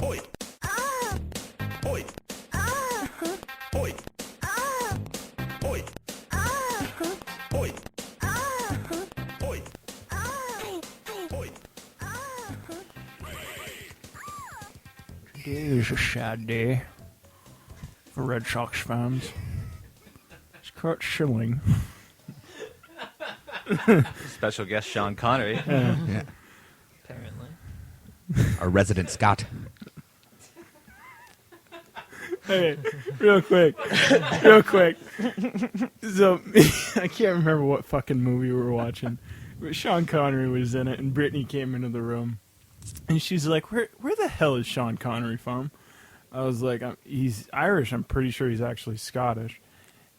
Oi. Oi. Oi. Oi. Oi. Oi. Oi. Today is a sad day for Red Sox fans. It's Kurt Schilling. Special guest Sean Connery. Yeah. Apparently. Our resident Scott. Hey, real quick. So, I can't remember what fucking movie we were watching, but Sean Connery was in it, and Brittany came into the room, and she's like, "Where the hell is Sean Connery from?" I was like, "He's Irish. I'm pretty sure he's actually Scottish,"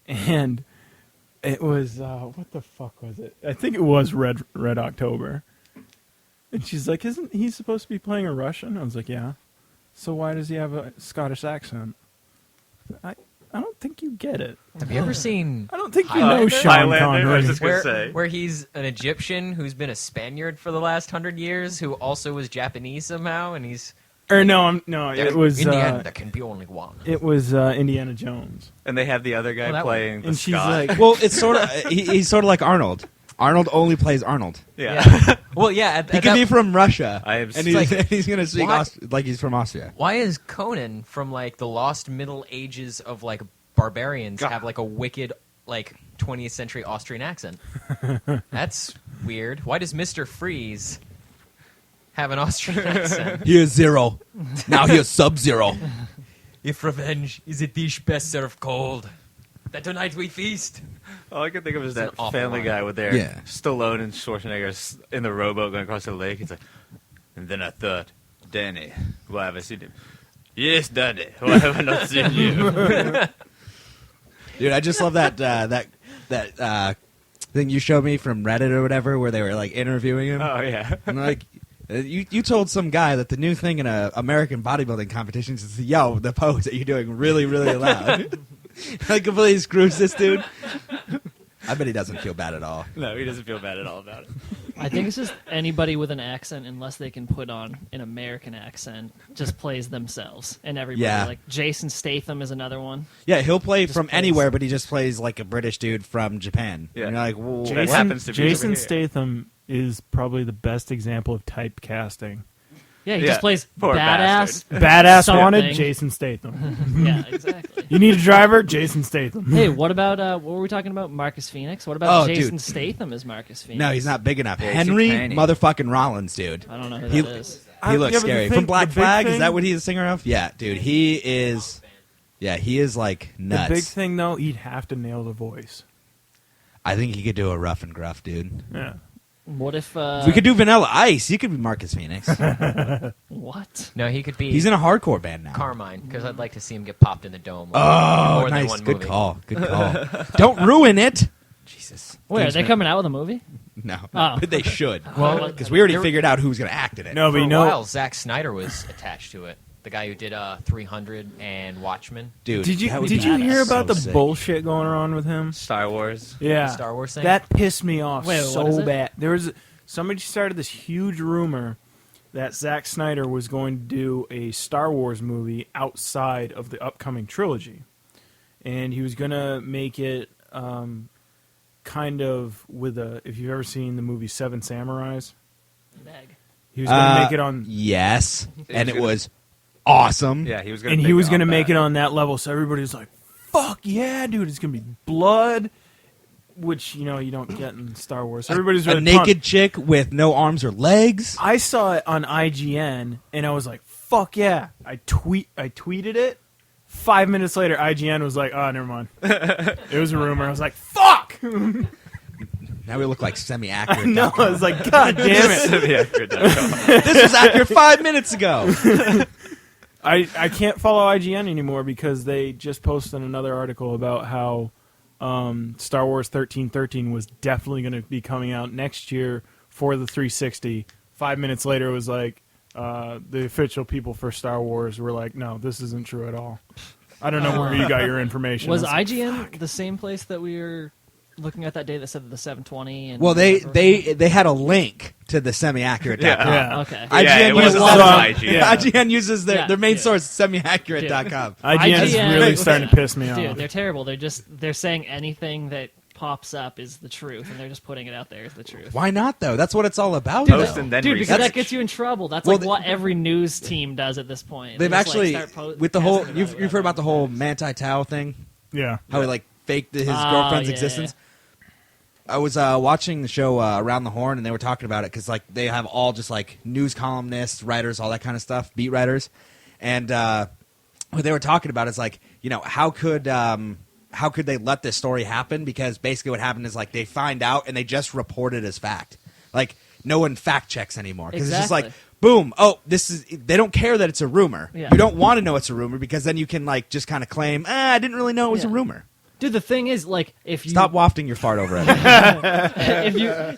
and it was what the fuck was it? I think it was Red October. And she's like, "Isn't he supposed to be playing a Russian?" I was like, "Yeah." So why does he have a Scottish accent? I don't think you get it. Have you ever seen I don't think you know Sean Highlander, I was Connery. just gonna say. where he's an Egyptian who's been a Spaniard for the last 100 years, who also was Japanese somehow, and he's... Or no, it was in the end, there can be only one. it was Indiana Jones. And they have the other guy Oh, that playing the And she's Scot. like, Well, it's sort of he's sort of like Arnold. Arnold only plays Arnold. yeah. Well, yeah. At He could that- be from Russia, I am and like, he's going to speak why- like he's from Austria. Why is Conan from like the lost Middle Ages of like barbarians God. have like a wicked like 20th century Austrian accent? That's weird. Why does Mr. Freeze have an Austrian accent? Here's Zero. Now here's Sub-Zero. If revenge is a dish best served cold, that tonight we feast. all I can think of is an that awful Family line. Guy with their Yeah. Stallone and Schwarzenegger in the rowboat going across the lake. It's like, and then I thought, Danny, why have I seen him? Yes, Danny, why have I not seen you? Dude, I just love that thing you showed me from Reddit or whatever, where they were like interviewing him. Oh yeah. And like, you told some guy that the new thing in a American bodybuilding competition is, yo, the pose that you're doing really, really loud. Like completely screws this dude. I bet he doesn't feel bad at all. No, he doesn't feel bad at all about it. I think it's just anybody with an accent, unless they can put on an American accent, just plays themselves. And everybody, Yeah. like Jason Statham is another one. Yeah, he'll play Just from plays. anywhere, but he just plays like a British dude from Japan. Yeah. And you're like, well, That happens to be over Jason here. Statham is probably the best example of typecasting. Yeah, he Yeah, just plays poor badass. Badass Something. wanted, Jason Statham. Yeah, exactly. You need a driver, Jason Statham. Hey, what about what were we talking about? Marcus Phoenix. What Oh, about Jason dude. Statham as Marcus Phoenix? no, he's not big enough. Basic Henry tiny. motherfucking Rollins, dude. I don't know who He- that is. He looks yeah, but the scary. thing- From Black the big Flag, is thing- that what he's a singer of? Yeah, dude, he is. Yeah, he is like nuts. The big thing, though, he'd have to nail the voice. I think he could do a rough and gruff, dude. Yeah. What if We could do Vanilla Ice. He could be Marcus Phoenix. what? No, he could be He's in a hardcore band now. Carmine, because I'd like to see him get popped in the dome. Oh, more than nice. one Good movie. call. Good call. Don't ruin it. Jesus. Wait, are Thanks, they man. coming out with a movie? No, Oh. but they should. Well, Because we already there- figured out who's going to act in it. No, For but you a know, while, Zack Snyder was attached to it. The guy who did 300 and Watchmen. Dude, did you that would did be you hear so about the sick. bullshit going on with him? Star Wars. Yeah, The Star Wars thing? That pissed me off Wait, what is so it? bad. There was somebody started this huge rumor that Zack Snyder was going to do a Star Wars movie outside of the upcoming trilogy, and he was going to make it kind of with a. If you've ever seen the movie Seven Samurais, Meg. he was going to make it on. Yes, and it gonna- was awesome. Yeah, he was gonna. And he make was it going to off make that. it on that level, so everybody was like, "Fuck yeah, dude! It's going to be blood," which you don't get in Star Wars. Everybody's a really naked pumped. chick with no arms or legs. I saw it on IGN, and I was like, "Fuck yeah!" I tweeted it. 5 minutes later, IGN was like, "Oh, never mind." It was a rumor. I was like, "Fuck!" Now we look like semi-accurate. No, I was like, "God damn it!" Yeah, good. This was accurate 5 minutes ago. I can't follow IGN anymore because they just posted another article about how Star Wars 1313 was definitely going to be coming out next year for the 360. 5 minutes later, it was like the official people for Star Wars were like, "No, this isn't true at all." I don't know where you got your information. Was I was like, IGN the same place that we were looking at that data that said the 720? And Well, they whatever? had a link to the semi-accurate.com. Yeah. Okay. Yeah, it uses wasn't on IGN. Yeah. IGN uses their main Yeah. source, semi-accurate.com. IGN is really starting to piss me Dude, off. they're terrible. They're saying anything that pops up is the truth, and they're just putting it out there as the truth. Why not, though? That's what it's all about. Post though. and then Dude, because research. that gets you in trouble. That's Well, like what every news team does at this point. They've They just, actually, start with the whole, casting you've heard about the whole Manti Tao thing? Yeah. How he, like, faked his Oh, girlfriend's yeah, existence? I was watching the show Around the Horn, and they were talking about it because, like, they have all just, like, news columnists, writers, all that kind of stuff, beat writers. And what they were talking about is, like, you know, how could they let this story happen? Because basically what happened is, like, they find out and they just report it as fact. Like, no one fact checks anymore. Because it's just like, Exactly. boom, oh, they don't care that it's a rumor. Yeah. You don't want to know it's a rumor because then you can, like, just kind of claim, I didn't really know it was a Yeah. rumor. Dude, the thing is, like, if you Stop wafting your fart over it.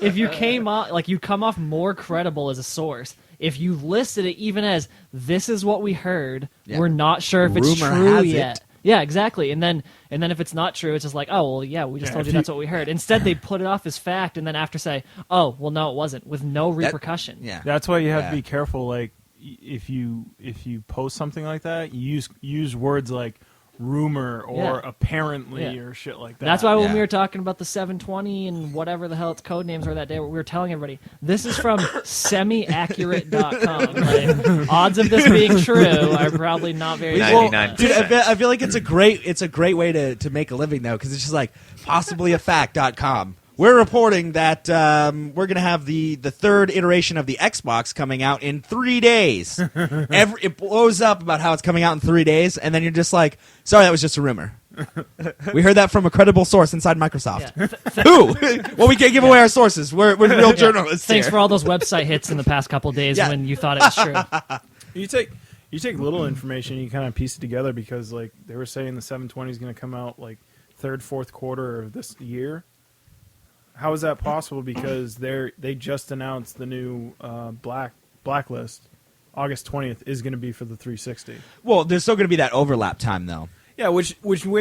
if you came off like you come off more credible as a source if you listed it even as this is what we heard. Yeah. We're not sure if it's Rumor true has yet. it. Yeah, exactly. And then if it's not true, it's just like, oh well, yeah, we just Yeah, told if you you- that's what we heard. Instead, they put it off as fact, and then after say, oh well, no, it wasn't, with no repercussion. Yeah. That's why you have Yeah. to be careful. Like, if you post something like that, you use words like rumor or Yeah. apparently Yeah. or shit like that. That's why when Yeah. we were talking about the 720 and whatever the hell its code names were that day, we were telling everybody this is from semiaccurate.com. Like, odds of this being true are probably not very Well, good. 99%. Dude, I feel like it's a great way to make a living though, because it's just like possiblyafact.com. We're reporting that we're gonna have the third iteration of the Xbox coming out in 3 days. It blows up about how it's coming out in 3 days, and then you're just like, sorry, that was just a rumor. We heard that from a credible source inside Microsoft. Yeah. Who? Well, we can't give away our sources. We're real journalists. Thanks here. for all those website hits in the past couple days Yeah. when you thought it was true. You take little information, you kind of piece it together because like they were saying the 720 is going to come out like third, fourth quarter of this year. How is that possible? Because they just announced the new blacklist. August 20th is going to be for the 360. Well, there's still going to be that overlap time though. Yeah, which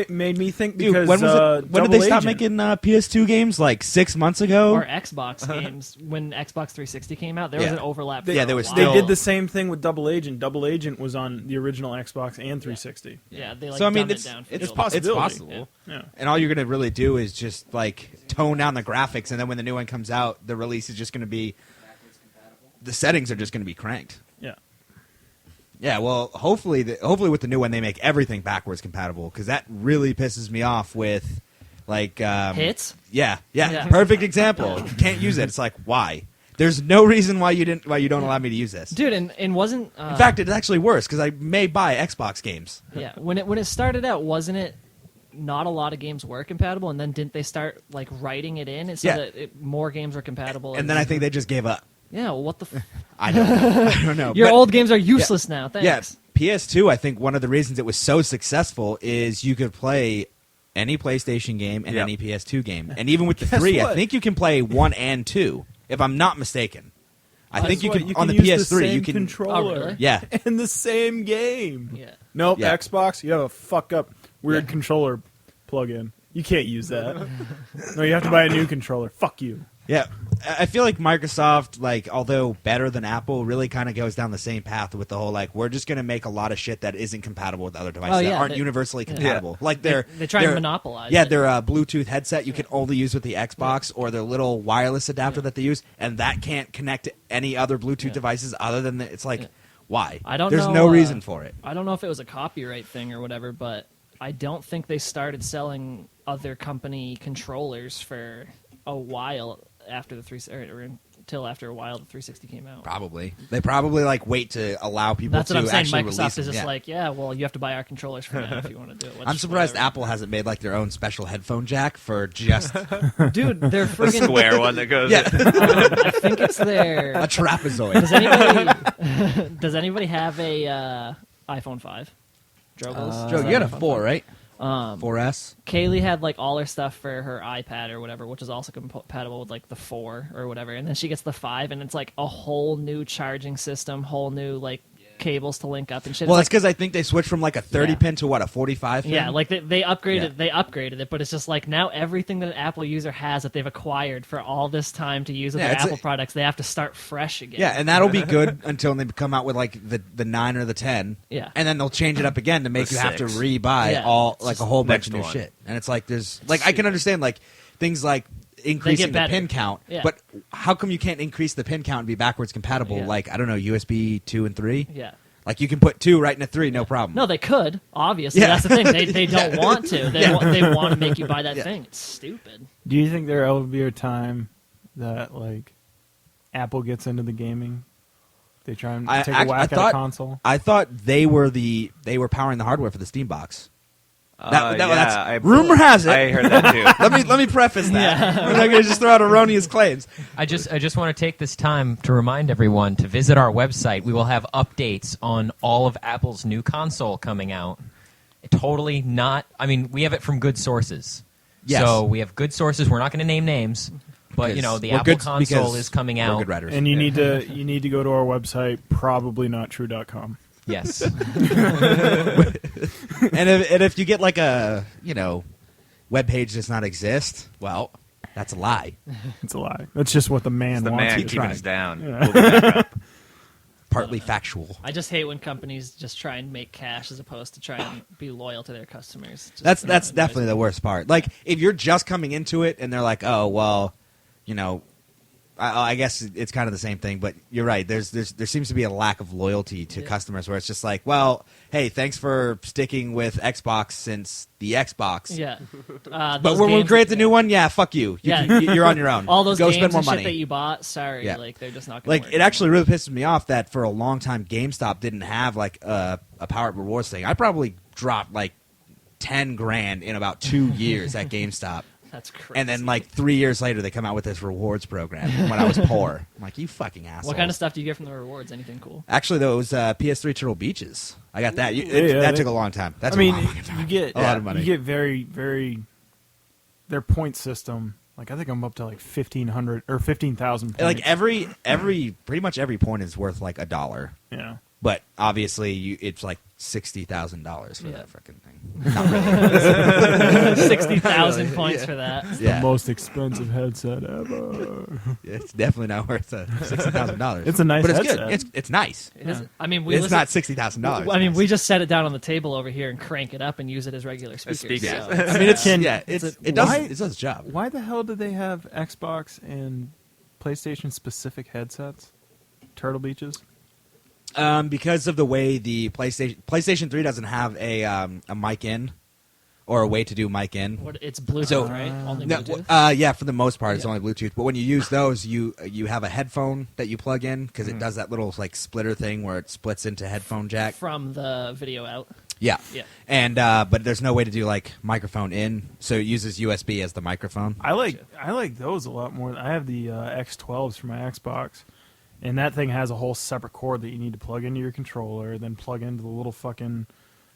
made me think Dude, because when was it? When did Double they stop Agent- making PS2 games? Like 6 months ago. Or Xbox games. When Xbox 360 came out, there was Yeah. an overlap. They, Yeah, for there a was while. They still- did the same thing with Double Agent. Double Agent was on the original Xbox and 360. Yeah, they like So I mean, dumbed it's it down for it's the possible. possible. Yeah. And all you're gonna really do is just like tone down the graphics, and then when the new one comes out, the release is just gonna be the settings are just gonna be cranked. Yeah. Yeah, well, hopefully with the new one they make everything backwards compatible because that really pisses me off with like hits. Yeah, Yeah. perfect example. You can't use it. It's like why? There's no reason why you don't allow me to use this. Dude, and wasn't In fact, it's actually worse because I may buy Xbox games. yeah, when it started out, wasn't it not a lot of games were compatible, and then didn't they start like writing it in so Yeah. that more games were compatible? And then I think they just gave up. yeah, well, what the I don't know. your But- old games are useless now. Yeah, Thanks. PS2, I think one of the reasons it was so successful is you could play any PlayStation game and Yeah. any PS2 game. And even with the Guess 3, I what? think you can play 1 and 2, if I'm not mistaken. I think Guess you what? can, on the use PS3, same you can. controller. Oh, really? Yeah. In the same game. Yeah. Nope, Yeah. Xbox, you have a fuck up weird controller plug-in. You can't use that. No, you have to buy a new controller. Fuck you. Yeah. I feel like Microsoft, like, although better than Apple, really kind of goes down the same path with the whole, like, we're just going to make a lot of shit that isn't compatible with other devices Oh, that yeah, aren't they- universally yeah. compatible. Like, They try their- and monopolize. Yeah, it. their Bluetooth headset you can only use with the Xbox or their little wireless adapter that they use, and that can't connect to any other Bluetooth Yeah. devices other than it's like, Yeah. why? I don't There's know, no reason for it. I don't know if it was a copyright thing or whatever, but I don't think they started selling other company controllers for a while after the until after a while the 360 came out. Probably. They probably, like, wait to allow people That's to what I'm saying. actually Microsoft release is them. just Yeah. like, yeah, well, you have to buy our controllers for now if you want to do it. I'm surprised Whatever. Apple hasn't made, like, their own special headphone jack for just Dude, they're The friggin' square one that goes. Yeah. I think it's their. a trapezoid. Does anybody have a iPhone 5? Drogos? Joe, you got a 4, right? 4S? Kaylee had like all her stuff for her iPad or whatever, which is also compatible with like the 4 or whatever. And then she gets the 5, and it's like a whole new charging system, whole new like cables to link up and shit. Well, It's that's because I think they switched from like a 30 Yeah. pin to what, a 45 pin? yeah, like they upgraded Yeah. they upgraded it, but it's just like now everything that an Apple user has that they've acquired for all this time to use with Yeah, their it's Apple products, they have to start fresh again. Yeah, and that'll be good until they come out with like the 9 or the 10. Yeah. And then they'll change it up again to make The you have to 6. rebuy Yeah. all It's like a just whole bunch of next new one. shit. And it's like there's like I can understand like things like increasing the better. pin count, Yeah. but how come you can't increase the pin count and be backwards compatible Yeah. like I don't know, USB 2 and 3? Yeah. Like you can put 2 right in a 3, no problem. No, they could. Obviously, Yeah. that's the thing. They don't want to. They want to make you buy that Yeah. thing. It's stupid. Do you think there will be a time that like Apple gets into the gaming? They try and take a whack at a console. I thought they were powering the hardware for the Steam box. Rumor has it. I heard that too. Let me preface that. We're not going to just throw out erroneous claims. I just want to take this time to remind everyone to visit our website. We will have updates on all of Apple's new console coming out. Totally not. I mean, we have it from good sources. Yes. So we have good sources. We're not going to name names, but you know the We're Apple good console because is coming we're out. good writers. And you need to go to our website, probably nottrue.com. Yes. and if you get like a web page does not exist, well, that's a lie. It's a lie. That's just what the man The wants. man you keeping to us try. down. Yeah. We'll be back up. Partly factual. I just hate when companies just try and make cash as opposed to try and be loyal to their customers. Just That's annoys definitely me. the worst part. Like if you're just coming into it and they're like, oh well, I guess it's kind of the same thing, but you're right. There seems to be a lack of loyalty to customers where it's just like, well, hey, thanks for sticking with Xbox since the Xbox. Yeah. But when we create the new one, yeah, fuck you. Yeah. You're on your own. all those Go games spend more and shit money. that you bought, sorry, Yeah. like they're just not going to Like it actually really pisses me off that for a long time GameStop didn't have like a Power Up Rewards thing. I probably dropped like $10,000 in about 2 years at GameStop. That's crazy. And then, like 3 years later, they come out with this rewards program when I was poor. I'm like, you fucking asshole. What kind of stuff do you get from the rewards? Anything cool? Actually, those PS3 Turtle Beaches. I got that. That took a long time. That I took mean, a long fucking time. you get a lot of money. You get very, very their point system. Like I think I'm up to like 1,500 or 15,000 points. Like pretty much every point is worth like $1. yeah. But obviously, it's like $60,000 for Yeah. that freaking thing. Not really. 60,000 points for that. Yeah. The most expensive headset ever. It's definitely not worth $60,000. It's a nice but it's headset. good. It's nice. It is- I mean, we It's listen- not $60,000. I mean, we just set it down on the table over here and crank it up and use it as regular speakers. speakers. so- I mean, it does Why- it does its job. Why the hell did they have Xbox and PlayStation specific headsets? Turtle Beaches. Because of the way the PlayStation 3 doesn't have a mic in or a way to do mic in. What, it's Bluetooth, So- right? Only No, Bluetooth? yeah, for the most part, it's Yeah. only Bluetooth. But when you use those, you have a headphone that you plug in because Mm-hmm. it does that little like splitter thing where it splits into headphone jack. From the video out. Yeah, Yeah. And but there's no way to do like microphone in, so it uses USB as the microphone. I like those a lot more. I have the X12s for my Xbox, and that thing has a whole separate cord that you need to plug into your controller, then plug into the little fucking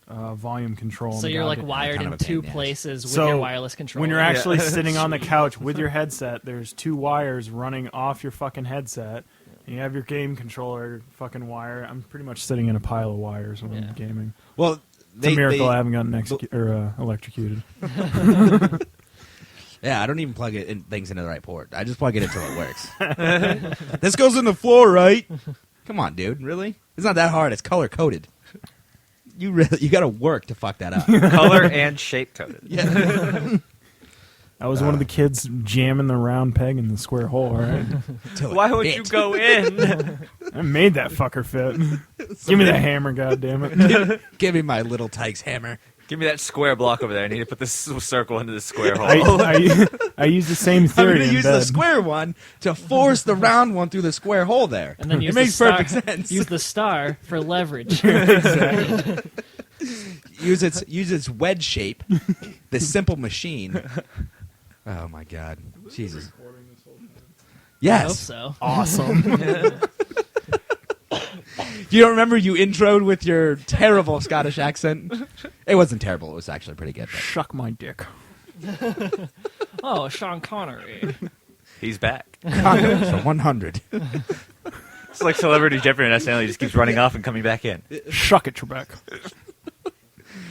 volume control. So on the you're like goddamn- wired kind in of a pain two in the ass. places with So your wireless controller. when you're actually sitting on the couch with your headset, there's two wires running off your fucking headset. And you have your game controller fucking wire. I'm pretty much sitting in a pile of wires when Yeah. I'm gaming. Well, It's a miracle I haven't gotten electrocuted. Yeah, I don't even plug it in things into the right port. I just plug it until it works. This goes in the floor, right? Come on, dude. Really? It's not that hard. It's color coded. You got to work to fuck that up. Color and shape coded. Yeah. I was one of the kids jamming the round peg in the square hole, all right? Till it Why would fit. you go in? I made that fucker fit. Give me the hammer, goddammit. Give me my little Tykes hammer. Give me that square block over there. I need to put this circle into the square hole. I used the same I'm theory going to in use bed. the square one to force the round one through the square hole there. And then use it makes the star, perfect sense. Use the star for leverage. use its wedge shape. This simple machine. Oh my God, Jesus! I hope Yes. so. Awesome. You don't remember you introed with your terrible Scottish accent? It wasn't terrible. It was actually pretty good. But. Shuck my dick. Oh, Sean Connery. He's back. Condoms for 100. It's like Celebrity Jeopardy on SNL. He just keeps running off and coming back in. Shuck it, Trebek.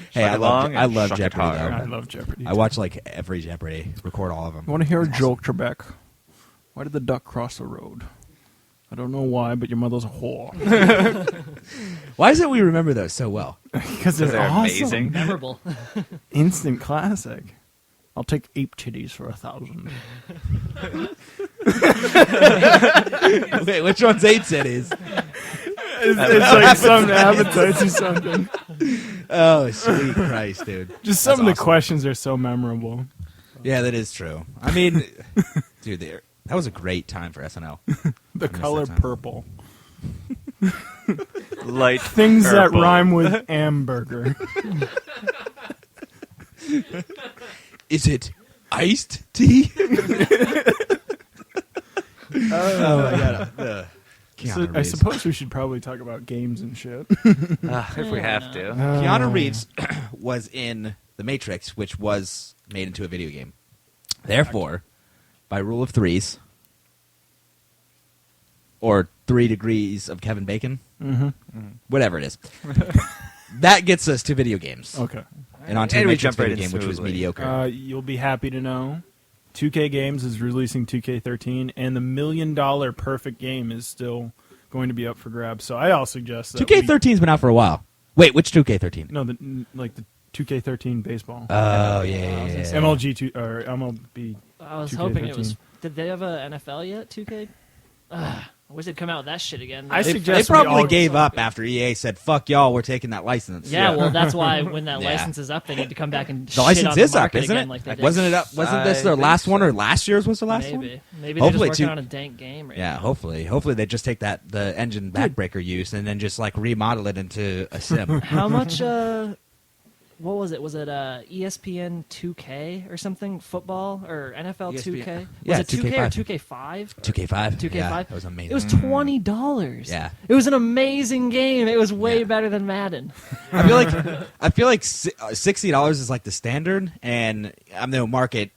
Hey, I love Shuck it Jeopardy. hard. Though. I love Jeopardy. I watch like every Jeopardy. Record all of them. I want to hear a joke, Trebek. Why did the duck cross the road? I don't know why, but your mother's a whore. Why is it we remember those so well? Because they're They're awesome. amazing. Memorable. Instant classic. I'll take ape titties for 1,000. Wait, which one's 8 cities? It's like some appetites or something. Oh, sweet Christ, dude. Just some of That's the awesome. questions are so memorable. Yeah, that is true. I mean, dude, that was a great time for SNL. The miss color that time. purple. Light Things that purple. rhyme with hamburger. Is it iced tea? Oh my god. So I suppose we should probably talk about games and shit. If we have to. Keanu Reeves was in The Matrix, which was made into a video game. Therefore, by rule of threes, or 3 degrees of Kevin Bacon, whatever it is, that gets us to video games. Okay. And onto And the we Matrix jump right video in game, which was smoothly. mediocre. You'll be happy to know 2K Games is releasing 2K13, and the $1 million perfect game is still going to be up for grabs. So I'll suggest that 2K13's been out for a while. Wait, which 2K13? No, the 2K13 baseball. Oh, yeah. MLG 2 or MLB. I was 2K13. hoping it was. Did they have a NFL yet? 2K. I wish they'd come out with that shit again. I They suggest we probably all- gave up after EA said, fuck y'all, we're taking that license. Yeah, well, that's why when that Yeah. license is up, they need to come back and The shit license on the is up, market isn't again it? like they Like, did. wasn't it up? Wasn't this I their think last one, so. or last year's was the last Maybe. one? Maybe they're just Hopefully, working too. on a dank game right Yeah, now. hopefully they just take the engine backbreaker use and then just like remodel it into a sim. How much? What was it? Was it ESPN 2K or something? Football or NFL ESPN 2K? Was Yeah, it 2K or 2K5. 2K5? 2K5. 2K5. Yeah, that was amazing. It was $20. Yeah. It was an amazing game. It was way Yeah. better than Madden. I feel like $60 is like the standard, and I'm no market,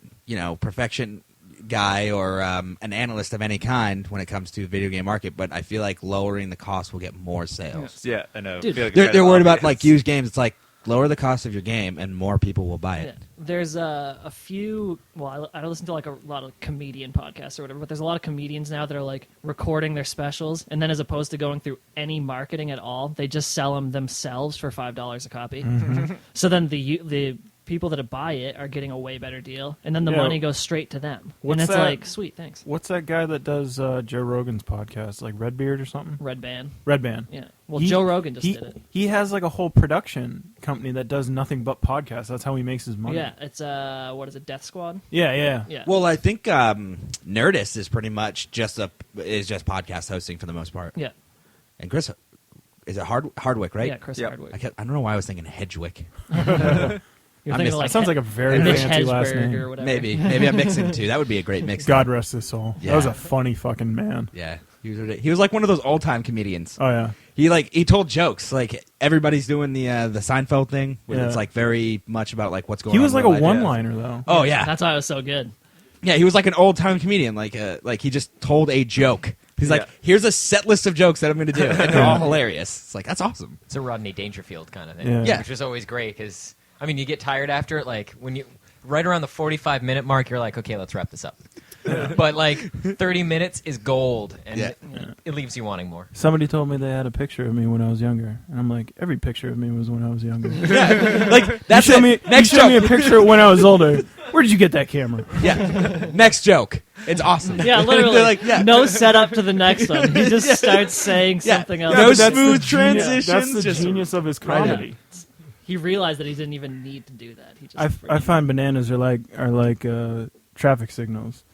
perfection guy or an analyst of any kind when it comes to video game market, but I feel like lowering the cost will get more sales. Yeah, I know. Dude, Feel like They're worried about obvious. like used games. It's like lower the cost of your game and more people will buy Yeah. it. There's a few. Well, I listen to like a lot of comedian podcasts or whatever, but there's a lot of comedians now that are like recording their specials, and then as opposed to going through any marketing at all, they just sell them themselves for $5 a copy. So then the people that buy it are getting a way better deal, and then the Yeah. money goes straight to them. What's and it's that? like, sweet, thanks. What's that guy that does Joe Rogan's podcast, like Redbeard or something? Red Band. Red Band. Yeah. Well, Joe Rogan just did it. He has like a whole production company that does nothing but podcasts. That's how he makes his money. Yeah, it's what is it? Death Squad. Yeah. Yeah. Well, I think Nerdist is pretty much just podcast hosting for the most part. Yeah. And Chris, is it Hardwick, right? Yeah, Chris Yep. Hardwick. I don't know why I was thinking Hedgewick. You're I thinking missed- of like That sounds like a very Mitch fancy last Hedberg name. or whatever. Maybe I'm mixing two. That would be a great mix. God rest his soul. Yeah. That was a funny fucking man. Yeah, he was like one of those old time comedians. Oh yeah. He told jokes like everybody's doing the Seinfeld thing, where Yeah. it's like very much about like what's going He on. was like in a real life. one-liner though. Oh yeah, That's why it was so good. yeah. He was like an old time comedian. Like he just told a joke. He's like, Yeah. here's a set list of jokes that I'm going to do, and they're all hilarious. It's like that's awesome. It's a Rodney Dangerfield kind of thing, Yeah. Yeah. which is always great because I mean you get tired after it. Like when you right around the 45-minute mark, you're like, okay, let's wrap this up. But like 30 minutes is gold, and Yeah. it leaves you wanting more. Somebody told me they had a picture of me when I was younger, and I'm like, every picture of me was when I was younger. Like that's you show it. me, Next you show me a joke. picture of when I was older. Where did you get that camera? Yeah. Next joke. It's awesome. Yeah, literally. They're like, yeah. No setup to the next one. He just starts saying Yeah. something Yeah, else. no but that's smooth the genius- transitions, That's the just genius of his right in. comedy. He realized that he didn't even need to do that. He just I freaking- find bananas are like traffic signals.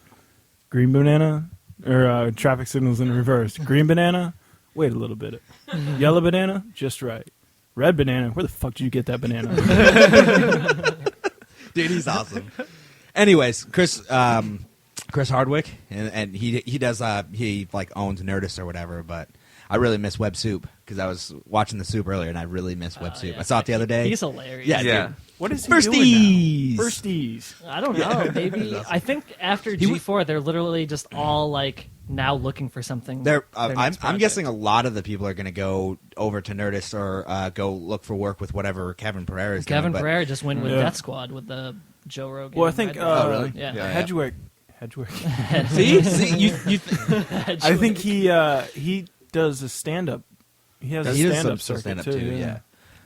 Green banana or traffic signals in reverse. Green banana, wait a little bit. Yellow banana, just right. Red banana, where the fuck did you get that banana? Dude, he's awesome. Anyways, Chris Hardwick, and he does he like owns Nerdist or whatever. But I really miss Web Soup because I was watching the Soup earlier, and I really miss Web Soup. yeah. I saw it the other day. He's hilarious. Yeah, Yeah. dude. What is he Firsties. doing now? Firsties. I don't know. Maybe I think after G4, they're literally just all like now looking for something. I'm guessing a lot of the people are going to go over to Nerdist or go look for work with whatever Kevin Pereira is Kevin doing. Pereira just went with Yeah. Death Squad with the Joe Rogan. Well, I think. Red Bull. Oh, really? Yeah. Yeah. Hedgewick. See, you I think he does a stand up. He has a he does stand up some circuit stand-up too. yeah.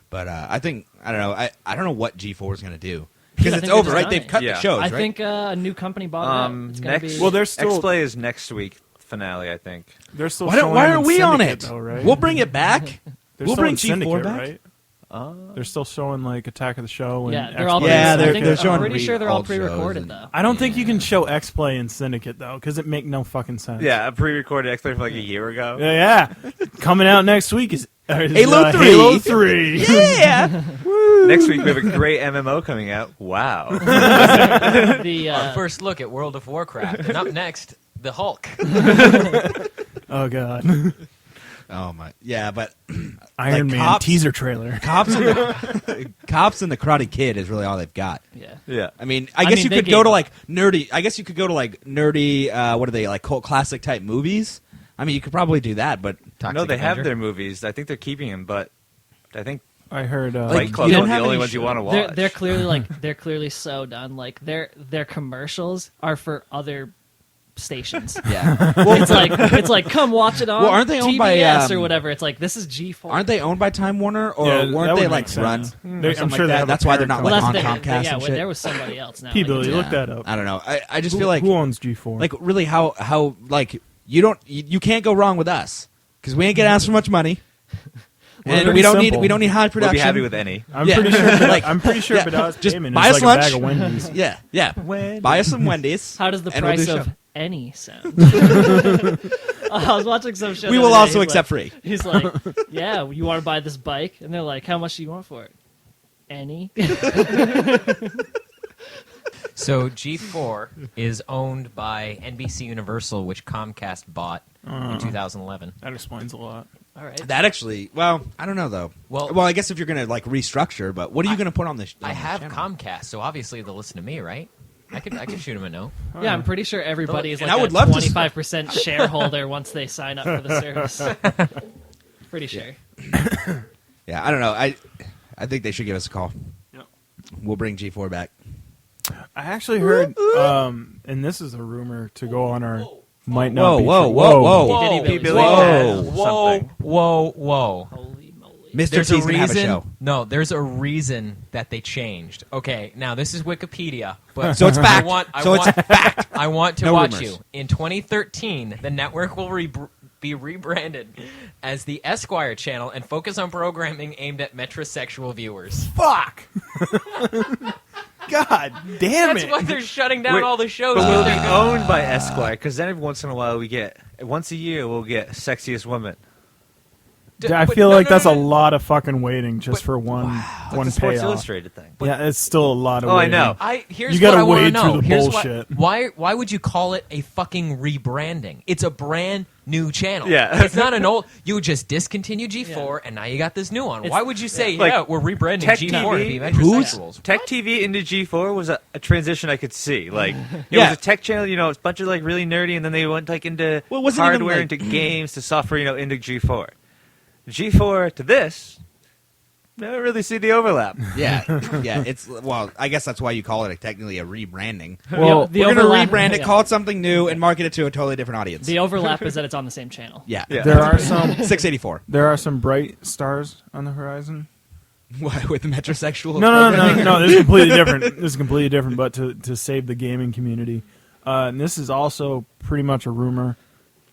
But I don't know. I don't know what G4 is going to do because I it's think they over, just right? done They've it. cut Yeah. the shows, I right? think a new company bought it. It's gonna Next, be. Well, they're still- X-Play is next week finale, I think. They're still. why showing aren't in we on Syndicate, it? Though, right? We'll bring it back. They're we'll still bring in Syndicate, G4 back. right? They're still showing like Attack of the Show. And yeah, they're all. X-Play Yeah, in I they're- think, Syndicate. showing I'm pretty sure they're all old shows pre-recorded and- though. I don't think you can show X-Play in Syndicate though, because it make no fucking sense. Yeah, a pre-recorded X-Play from like a year ago. Yeah. Coming out next week is Halo 3. Halo 3. Yeah. Next week we have a great MMO coming out. Wow. The Our first look at World of Warcraft. And up next, the Hulk. Oh god. Oh my. Yeah, but Iron Like Man Cops- teaser trailer. Cops and the Cops and the Karate Kid is really all they've got. yeah. Yeah. I mean, I guess mean, you they could go gave to up. like nerdy. I guess you could go to like nerdy. What are they like? Cult classic type movies. I mean, you could probably do that, but Toxic No, they have Avenger. their movies. I think they're keeping them, but I think I heard Fight Club you is don't the have only any ones you show- want to watch. They're clearly they're clearly so done. Like their commercials are for other stations. yeah. It's like come watch it on Well, aren't they owned TBS by, or whatever. It's like this is G4. Aren't they owned by Time Warner, or Yeah, that weren't would they make like sense. run? They- or I'm something sure like they that? have a That's why they're not parent well, like that's on the thing. Comcast Yeah, and well, shit. there was somebody else now. P-Billy, Like, look that up. I don't know. I just feel like who owns G4? like really how like you can't go wrong with us because we ain't get asked for much money, and pretty we don't simple. need high we'll production. be happy with any. I'm Yeah. pretty sure. Like, I'm pretty sure yeah, Badal's just payment buy is us like a lunch. bag of Wendy's. Yeah. Buy us some Wendy's. How does the and we'll price do of show. any sound? I was watching some show. We the will other day. also He's accept like, free. He's like, yeah, you want to buy this bike? And they're like, how much do you want for it? Any? So G4 is owned by NBC Universal, which Comcast bought in 2011. That explains a lot. All right. That actually, well, I don't know though. Well- I guess if you're gonna like restructure, but what are you gonna put on this? I have Comcast, so obviously they'll listen to me, right? I could shoot them a note. Yeah, I'm pretty sure everybody is And like I would a love to 25% shareholder once they sign up for the service. Pretty sure. Yeah, I don't know. I think they should give us a call. Yep. We'll bring G4 back. I actually heard, and this is a rumor to go on our might not Whoa, be whoa, true. whoa, whoa. Diddy Billy. P-Billy Whoa. has Whoa, something. whoa. Holy moly. Mr. There's T's a gonna have a reason. show. No, there's a reason that they changed. Okay, now this is Wikipedia, but So it's fact. I So it's fact. I want to No watch rumors. you. In 2013, the network will be rebranded as the Esquire channel and focus on programming aimed at metrosexual viewers. Fuck. God damn That's it. why they're shutting down Wait, all the shows. But that we'll they're be doing. owned by Esquire, because then every once in a while once a year we'll get sexiest woman. I But feel no, like no, that's no, a no. lot of fucking waiting just But- for one Like the Sports payoff. Illustrated thing. Yeah, it's still a lot of Oh, I waiting. know. Here's You gotta what I wanna wade know. through the Here's bullshit. Why would you call it a fucking rebranding? It's a brand new channel. Yeah. It's not an old. You would just discontinue G4 and now you got this new one. Why would you say, Like, yeah, we're rebranding Tech G4 to be TV? metrosexuals? Tech TV into G4 was a transition I could see. Like it Yeah. was a tech channel, it's a bunch of like really nerdy, and then they went like into Well, it wasn't even, hardware, like- into games, to software, into G4. G4 to this, I don't really see the overlap. Yeah. It's I guess that's why you call it technically a rebranding. Well, The We're gonna overlap- rebrand it, yeah. call it something new, and market it to a totally different audience. The overlap is that it's on the same channel. Yeah. Yeah. there are some 684. there are some bright stars on the horizon. What, with the metrosexual? No. This is completely different. This is completely different, but to save the gaming community. And this is also pretty much a rumor.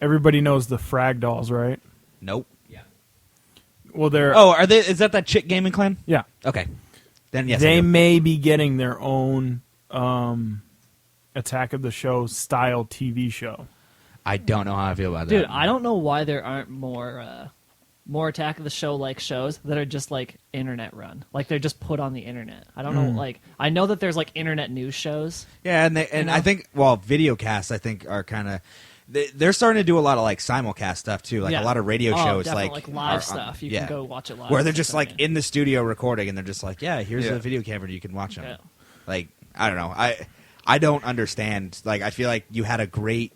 Everybody knows the Frag Dolls, right? Nope. Well, they're Oh, are they? Is that chick gaming clan? yeah. Okay. Then yes. They I do. may be getting their own Attack of the Show style TV show. I don't know how I feel about Dude, that. I don't know why there aren't more Attack of the Show like shows that are just like internet run. Like they're just put on the internet. I don't know, like I know that there's like internet news shows. Yeah, and know? I think video casts I think are kind of they're starting to do a lot of like simulcast stuff too, like Yeah. a lot of radio Oh, shows definitely, like live are- stuff. You yeah. can go watch it live. where they're or just something, like in the studio recording and they're just like, yeah, here's Yeah. a video camera you can watch them. Yeah. Like I don't know, I don't understand. Like I feel like you had a great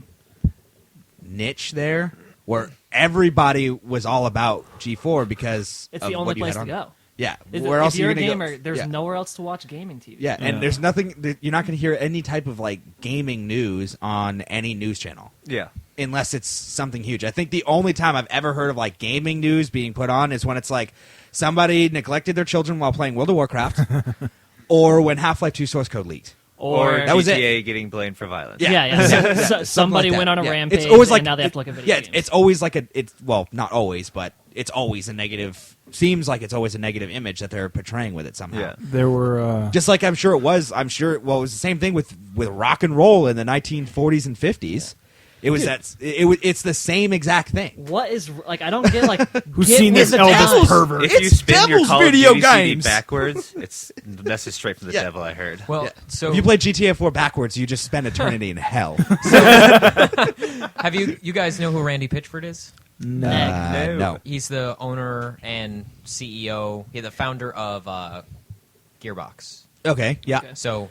niche there where everybody was all about G4 because It's of the only what you place had to on. go. Yeah, If where else you're are a you gonna gamer, go? there's Yeah. nowhere else to watch gaming TV. Yeah, and there's nothing. You're not going to hear any type of like gaming news on any news channel Yeah. unless it's something huge. I think the only time I've ever heard of like gaming news being put on is when it's like somebody neglected their children while playing World of Warcraft, or when Half-Life 2 source code leaked. Or That was it. GTA getting blamed for violence. Yeah. So, somebody like that. went on a Yeah. rampage, It's always like and now they have to look at video yeah, games. it's always like not always, but it's always a negative. Seems like it's always a negative image that they're portraying with it somehow. Yeah. There were Just like I'm sure it was. Well, it was the same thing with rock and roll in the 1940s and 50s. It was it's the same exact thing. What is like? I don't get like who's get seen with this the Elvis times. pervert? If you It's spin your Devil's Call of video Duty CD games. backwards, that's just straight from the Yeah. devil, I heard. Well, Yeah. so If you play GTA 4 backwards, you just spend eternity in hell. have you guys know who Randy Pitchford is? No. No. He's the owner and CEO, the founder of Gearbox. Okay. Yeah. Okay. So,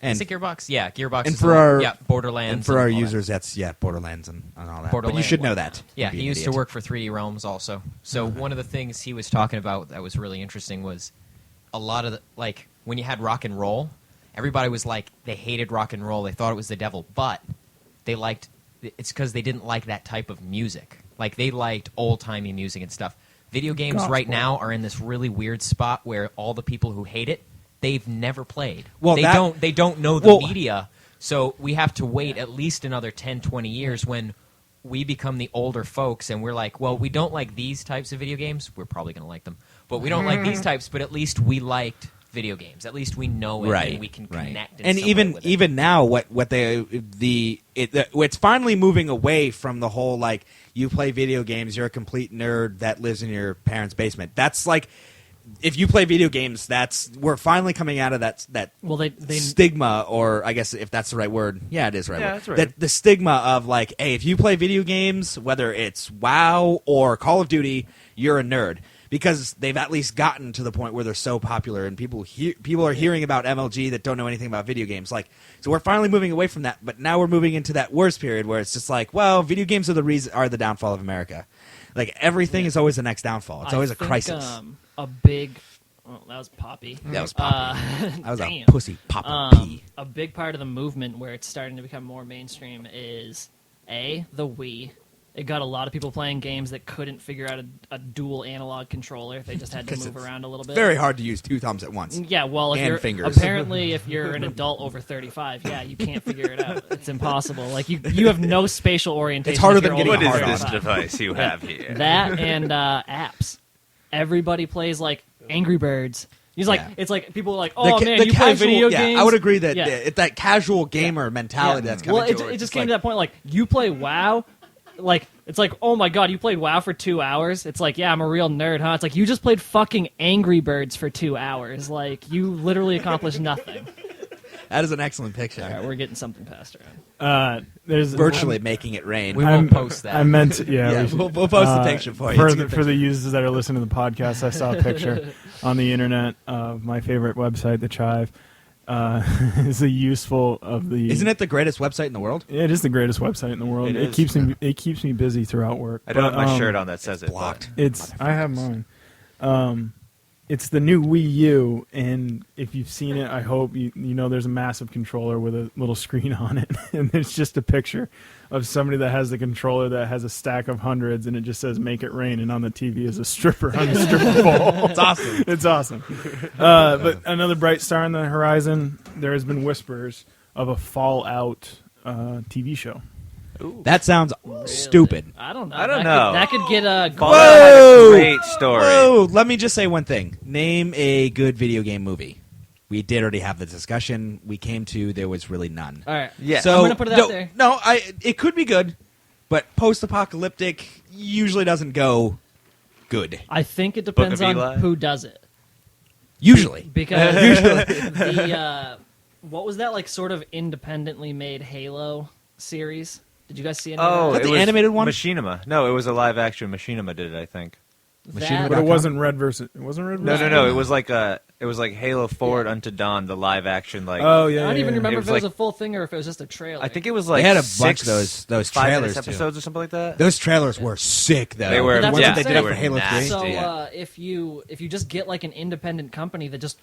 And is it Gearbox? Yeah, Gearbox. and is for the- our- yeah, Borderlands. and for our all that. users, that's Borderlands and all that. But you Borderlands. should know that. Yeah, Don't be he an used to idiot. work for 3D Realms also. So one of the things he was talking about that was really interesting was a lot of the, like when you had rock and roll, everybody was like they hated rock and roll. They thought it was the devil, but they liked it's because they didn't like that type of music. Like they liked old-timey music and stuff. Video games right now are in this really weird spot where all the people who hate it, they've never played. Well, they that- don't know the well- media. So we have to wait at least another 10, 20 years when we become the older folks and we're like, well, we don't like these types of video games. We're probably going to like them. But we don't like these types, but at least we liked video games. At least we know it and we can connect. In And some way with it. even now, it's finally moving away from the whole like you play video games, you're a complete nerd that lives in your parents' basement. That's like if you play video games, we're finally coming out of that Well, they stigma, or I guess if that's the right word, yeah, it is the right Yeah, word. that's right. That the stigma of like, hey, if you play video games, whether it's WoW or Call of Duty, you're a nerd. Because they've at least gotten to the point where they're so popular, and people are hearing about MLG that don't know anything about video games. Like, so we're finally moving away from that, but now we're moving into that worst period where it's just like, well, video games are the downfall of America. Like everything is always the next downfall. It's always a crisis. A big. Oh, that was Poppy. That was Poppy. That was a damn. pussy Poppy P. A big part of the movement where it's starting to become more mainstream is the Wii. It got a lot of people playing games that couldn't figure out a dual analog controller. They just had to 'Cause move it's around a little bit. Very hard to use two thumbs at once. Yeah, well, if And you're fingers. apparently if you're an adult over 35, yeah, you can't figure it out. It's impossible. Like you have no spatial orientation. It's harder if you're than getting older What than is hard this on. 35. device you have here? That and apps. Everybody plays like Angry Birds. He's like, Yeah. it's like people are like, oh The man, the you play casual- video yeah, games. I would agree that Yeah. it's that casual gamer mentality that's coming Well, to it just came to that point. Like you play WoW, like it's like, oh my god, you played WoW for 2 hours. It's like, yeah, I'm a real nerd, huh? It's like you just played fucking Angry Birds for 2 hours. Like you literally accomplished nothing. That is an excellent picture. All right, we're getting something passed around. there's Virtually making it rain. We won't post that. I meant to, yeah, we should- we'll post the picture for you. For It's a the, good for the users that are listening to the podcast, I saw a picture on the internet of my favorite website, the Chive. Is a useful of the. Isn't it the greatest website in the world? It is the greatest website in the world. It It is. keeps me busy throughout work. I don't But, have my shirt on that says it. but- Blocked. I have mine. It's the new Wii U, and if you've seen it, I hope you know there's a massive controller with a little screen on it, and it's just a picture of somebody that has the controller that has a stack of hundreds, and it just says "Make it rain," and on the TV is a stripper on a stripper pole. It's awesome. It's awesome. But another bright star on the horizon. There has been whispers of a Fallout TV show. That sounds stupid. I don't know. I don't That know. That could get a. Fallout had a Whoa! great story. Whoa! Let me just say one thing. Name a good video game movie. We did already have the discussion. We came to there was really none. All right. Yeah. So I'm gonna put it out there. No, it could be good, but post-apocalyptic usually doesn't go good. I think it Book depends of on Eli? who does it. Usually. Because the what was that like sort of independently made Halo series? Did you guys see any Oh, of that that? the it was animated one? Machinima. No, it was a live action. Machinima did it, I think. That, But it wasn't Red versus. It wasn't Red versus. No. It was like Halo Forward Unto Dawn, the live action. Like, Oh yeah. I don't even yeah. remember It was if it was like- a full thing or if it was just a trailer. I think it was like They had a bunch six of those 5-minute trailers, too. episodes or something like that. Those trailers were sick, though. They were, But that's the ones what that they I'm did up saying. for Halo 3. Nasty. So Yeah. if you just get like an independent company that just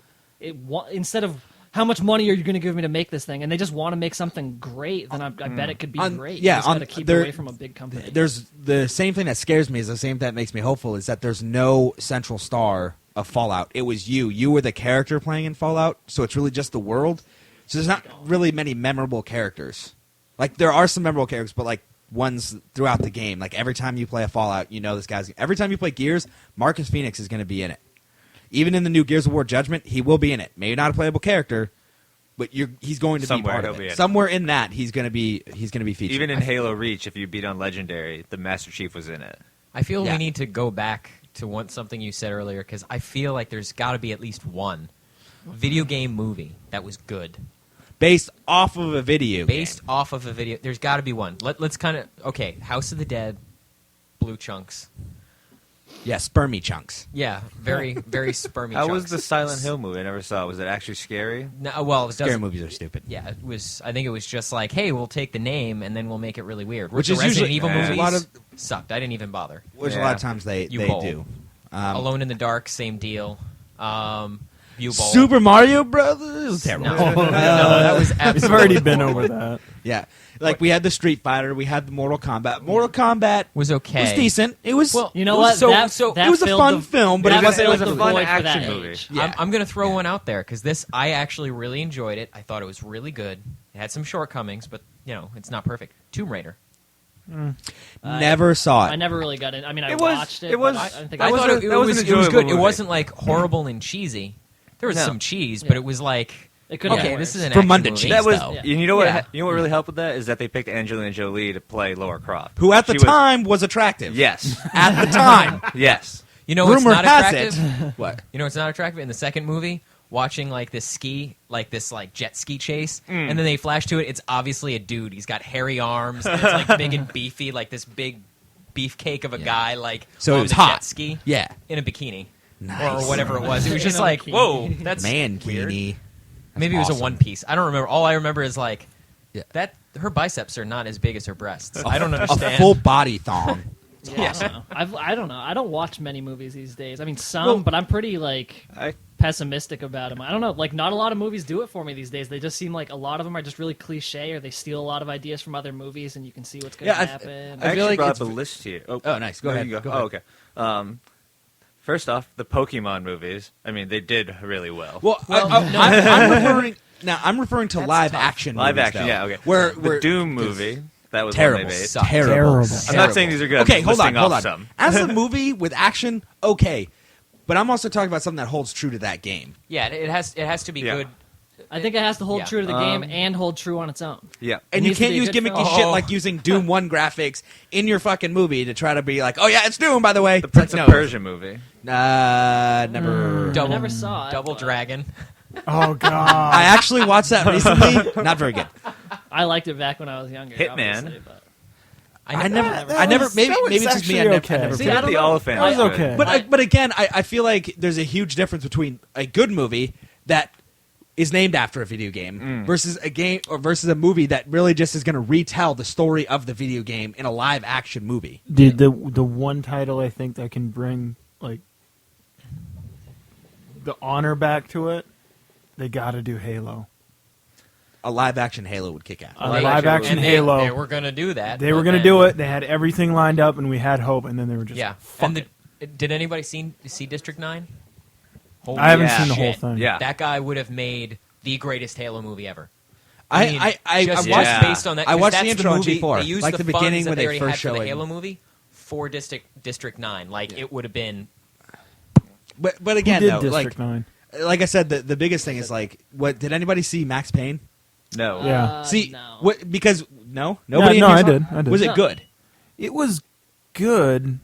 instead of how much money are you going to give me to make this thing, and they just want to make something great, then I bet it could be great. yeah, you just got to keep it away from a big company. There's the same thing that scares me is the same that makes me hopeful is that there's no central star of Fallout. It was you. You were the character playing in Fallout, so it's really just the world. So there's not really many memorable characters. Like there are some memorable characters, but like ones throughout the game. Like every time you play a Fallout, you know this guy's. Every time you play Gears, Marcus Phoenix is going to be in it. Even in the new Gears of War Judgment, he will be in it. Maybe not a playable character, but he's going to Somewhere be part he'll of be it. in it. Somewhere in that, he's going to be featured. Even in Halo Reach, if you beat on Legendary, the Master Chief was in it. I feel Yeah. we need to go back to something you said earlier because I feel like there's got to be at least one video game movie that was good. based off of a video Based game. off of a video. There's got to be one. Let's kind of... Okay, House of the Dead, Blue Chunks. Yeah, spermy chunks. Yeah, very, very spermy How chunks. was the Silent Hill movie? I never saw it. Was it actually scary? No, well, it Scary doesn't... movies are stupid. Yeah, it was. I think it was just like, hey, we'll take the name and then we'll make it really weird. Which the is Resident usually- Evil there's a movies lot of- sucked. I didn't even bother. Which a Yeah. lot of times they U-Bowl. do. Alone in the Dark, same deal. U-Bowl. Super Mario Brothers. Terrible. No, that was We've absolutely already been horrible. over that. Yeah, like we had the Street Fighter, we had the Mortal Kombat. Mortal Kombat Was okay. was decent. It was. Well, You know it was what? so- that, so- that it was a filled fun the- film, but that it was a filled the fun void for action that movie. age. Yeah. I'm going to throw one out there because this I actually really enjoyed it. I thought it was really good. It had some shortcomings, but it's not perfect. Tomb Raider. never saw it. I never really got in. I mean, I It was- watched it. it was- but I don't think I That was thought a- it that was was an it was enjoyable good. It movie. wasn't like horrible and cheesy. There was No. some cheese, Yeah. but it was like it could have okay, been this is worse. an From action Monday movie. cheese, That was, though. Yeah. you know what? Yeah. You know what really helped with that is that they picked Angelina Jolie to play Laura Croft, Who at the She was- time was attractive. yes, At the time. yes. You know what's Rumor not has attractive? it. What? You know what's not attractive in the second movie? Watching like this jet ski chase, and then they flash to it. It's obviously a dude. He's got hairy arms. And it's like big and beefy, like this big beefcake of a guy, like So on it was the hot. jet ski Yeah. in a bikini Nice. or whatever it was. It was In just a like, bikini. whoa, that's Man, weird. Keeney. Maybe it was a awesome. one piece. I don't remember. All I remember is like Yeah. that her biceps are not as big as her breasts. I don't A understand. full body thong. Yeah, I don't know. I don't watch many movies these days. I mean, some, Well- but I'm pretty like I- pessimistic about them. I don't know. Like, not a lot of movies do it for me these days. They just seem like a lot of them are just really cliche, or they steal a lot of ideas from other movies, and you can see what's going to Yeah, happen. I feel actually like brought it's up a list here. Oh, nice. Go there ahead. you Go Oh, ahead. okay. First off, the Pokemon movies. I mean, they did really well. Well, I'm referring to live action. Live movies, action, though. yeah, okay. Where The Doom movie. That was terrible, one they made. Sucked. terrible. I'm not saying these are good. Okay, I'm hold on, listing hold off on. Some. As a movie with action, okay, but I'm also talking about something that holds true to that game. Yeah, it has to be Yeah. good. I think it has to hold Yeah. true to the game and hold true on its own. Yeah. And It you needs to can't be a use good gimmicky film. shit Oh. like using Doom 1 graphics in your fucking movie to try to be like, oh yeah, it's Doom, by the way. The Prince Like, of no. Persia movie. Never. I never saw it. Double but Dragon. Oh God. I actually watched that recently. Not very good. I liked it back when I was younger. Hitman. obviously, but- I never. was- Maybe that was maybe it's just me. I actually never. okay. I never See, played I it. don't The know. Oliphant. That was good. okay. But again, I feel like there's a huge difference between a good movie that is named after a video game versus a game or versus a movie that really just is going to retell the story of the video game in a live action movie. Dude, the one title I think that can bring like the honor back to it, they got to do Halo. A live action Halo would kick ass. A Live live action action And Halo. They were going to do that. They were but going to then- do it. They had everything lined up, and we had hope. And then they were just Yeah. fuck And it. did anybody see District 9? Holy I haven't Yeah. seen the whole shit. thing. Yeah. That guy would have made the greatest Halo movie ever. I just watched Yeah. based on that. I 'cause watched that's the intro on movie, G4, They used like the the funds beginning that when they they already first had for show the it. Halo movie for District 9. Like it would have been. But Who again, did though, District 9? like I said, the biggest thing is like, what did anybody see Max Payne? No. Yeah. See, no. what because nobody. Yeah, in no, here I saw it? did. I did. Was it No. good? It was good.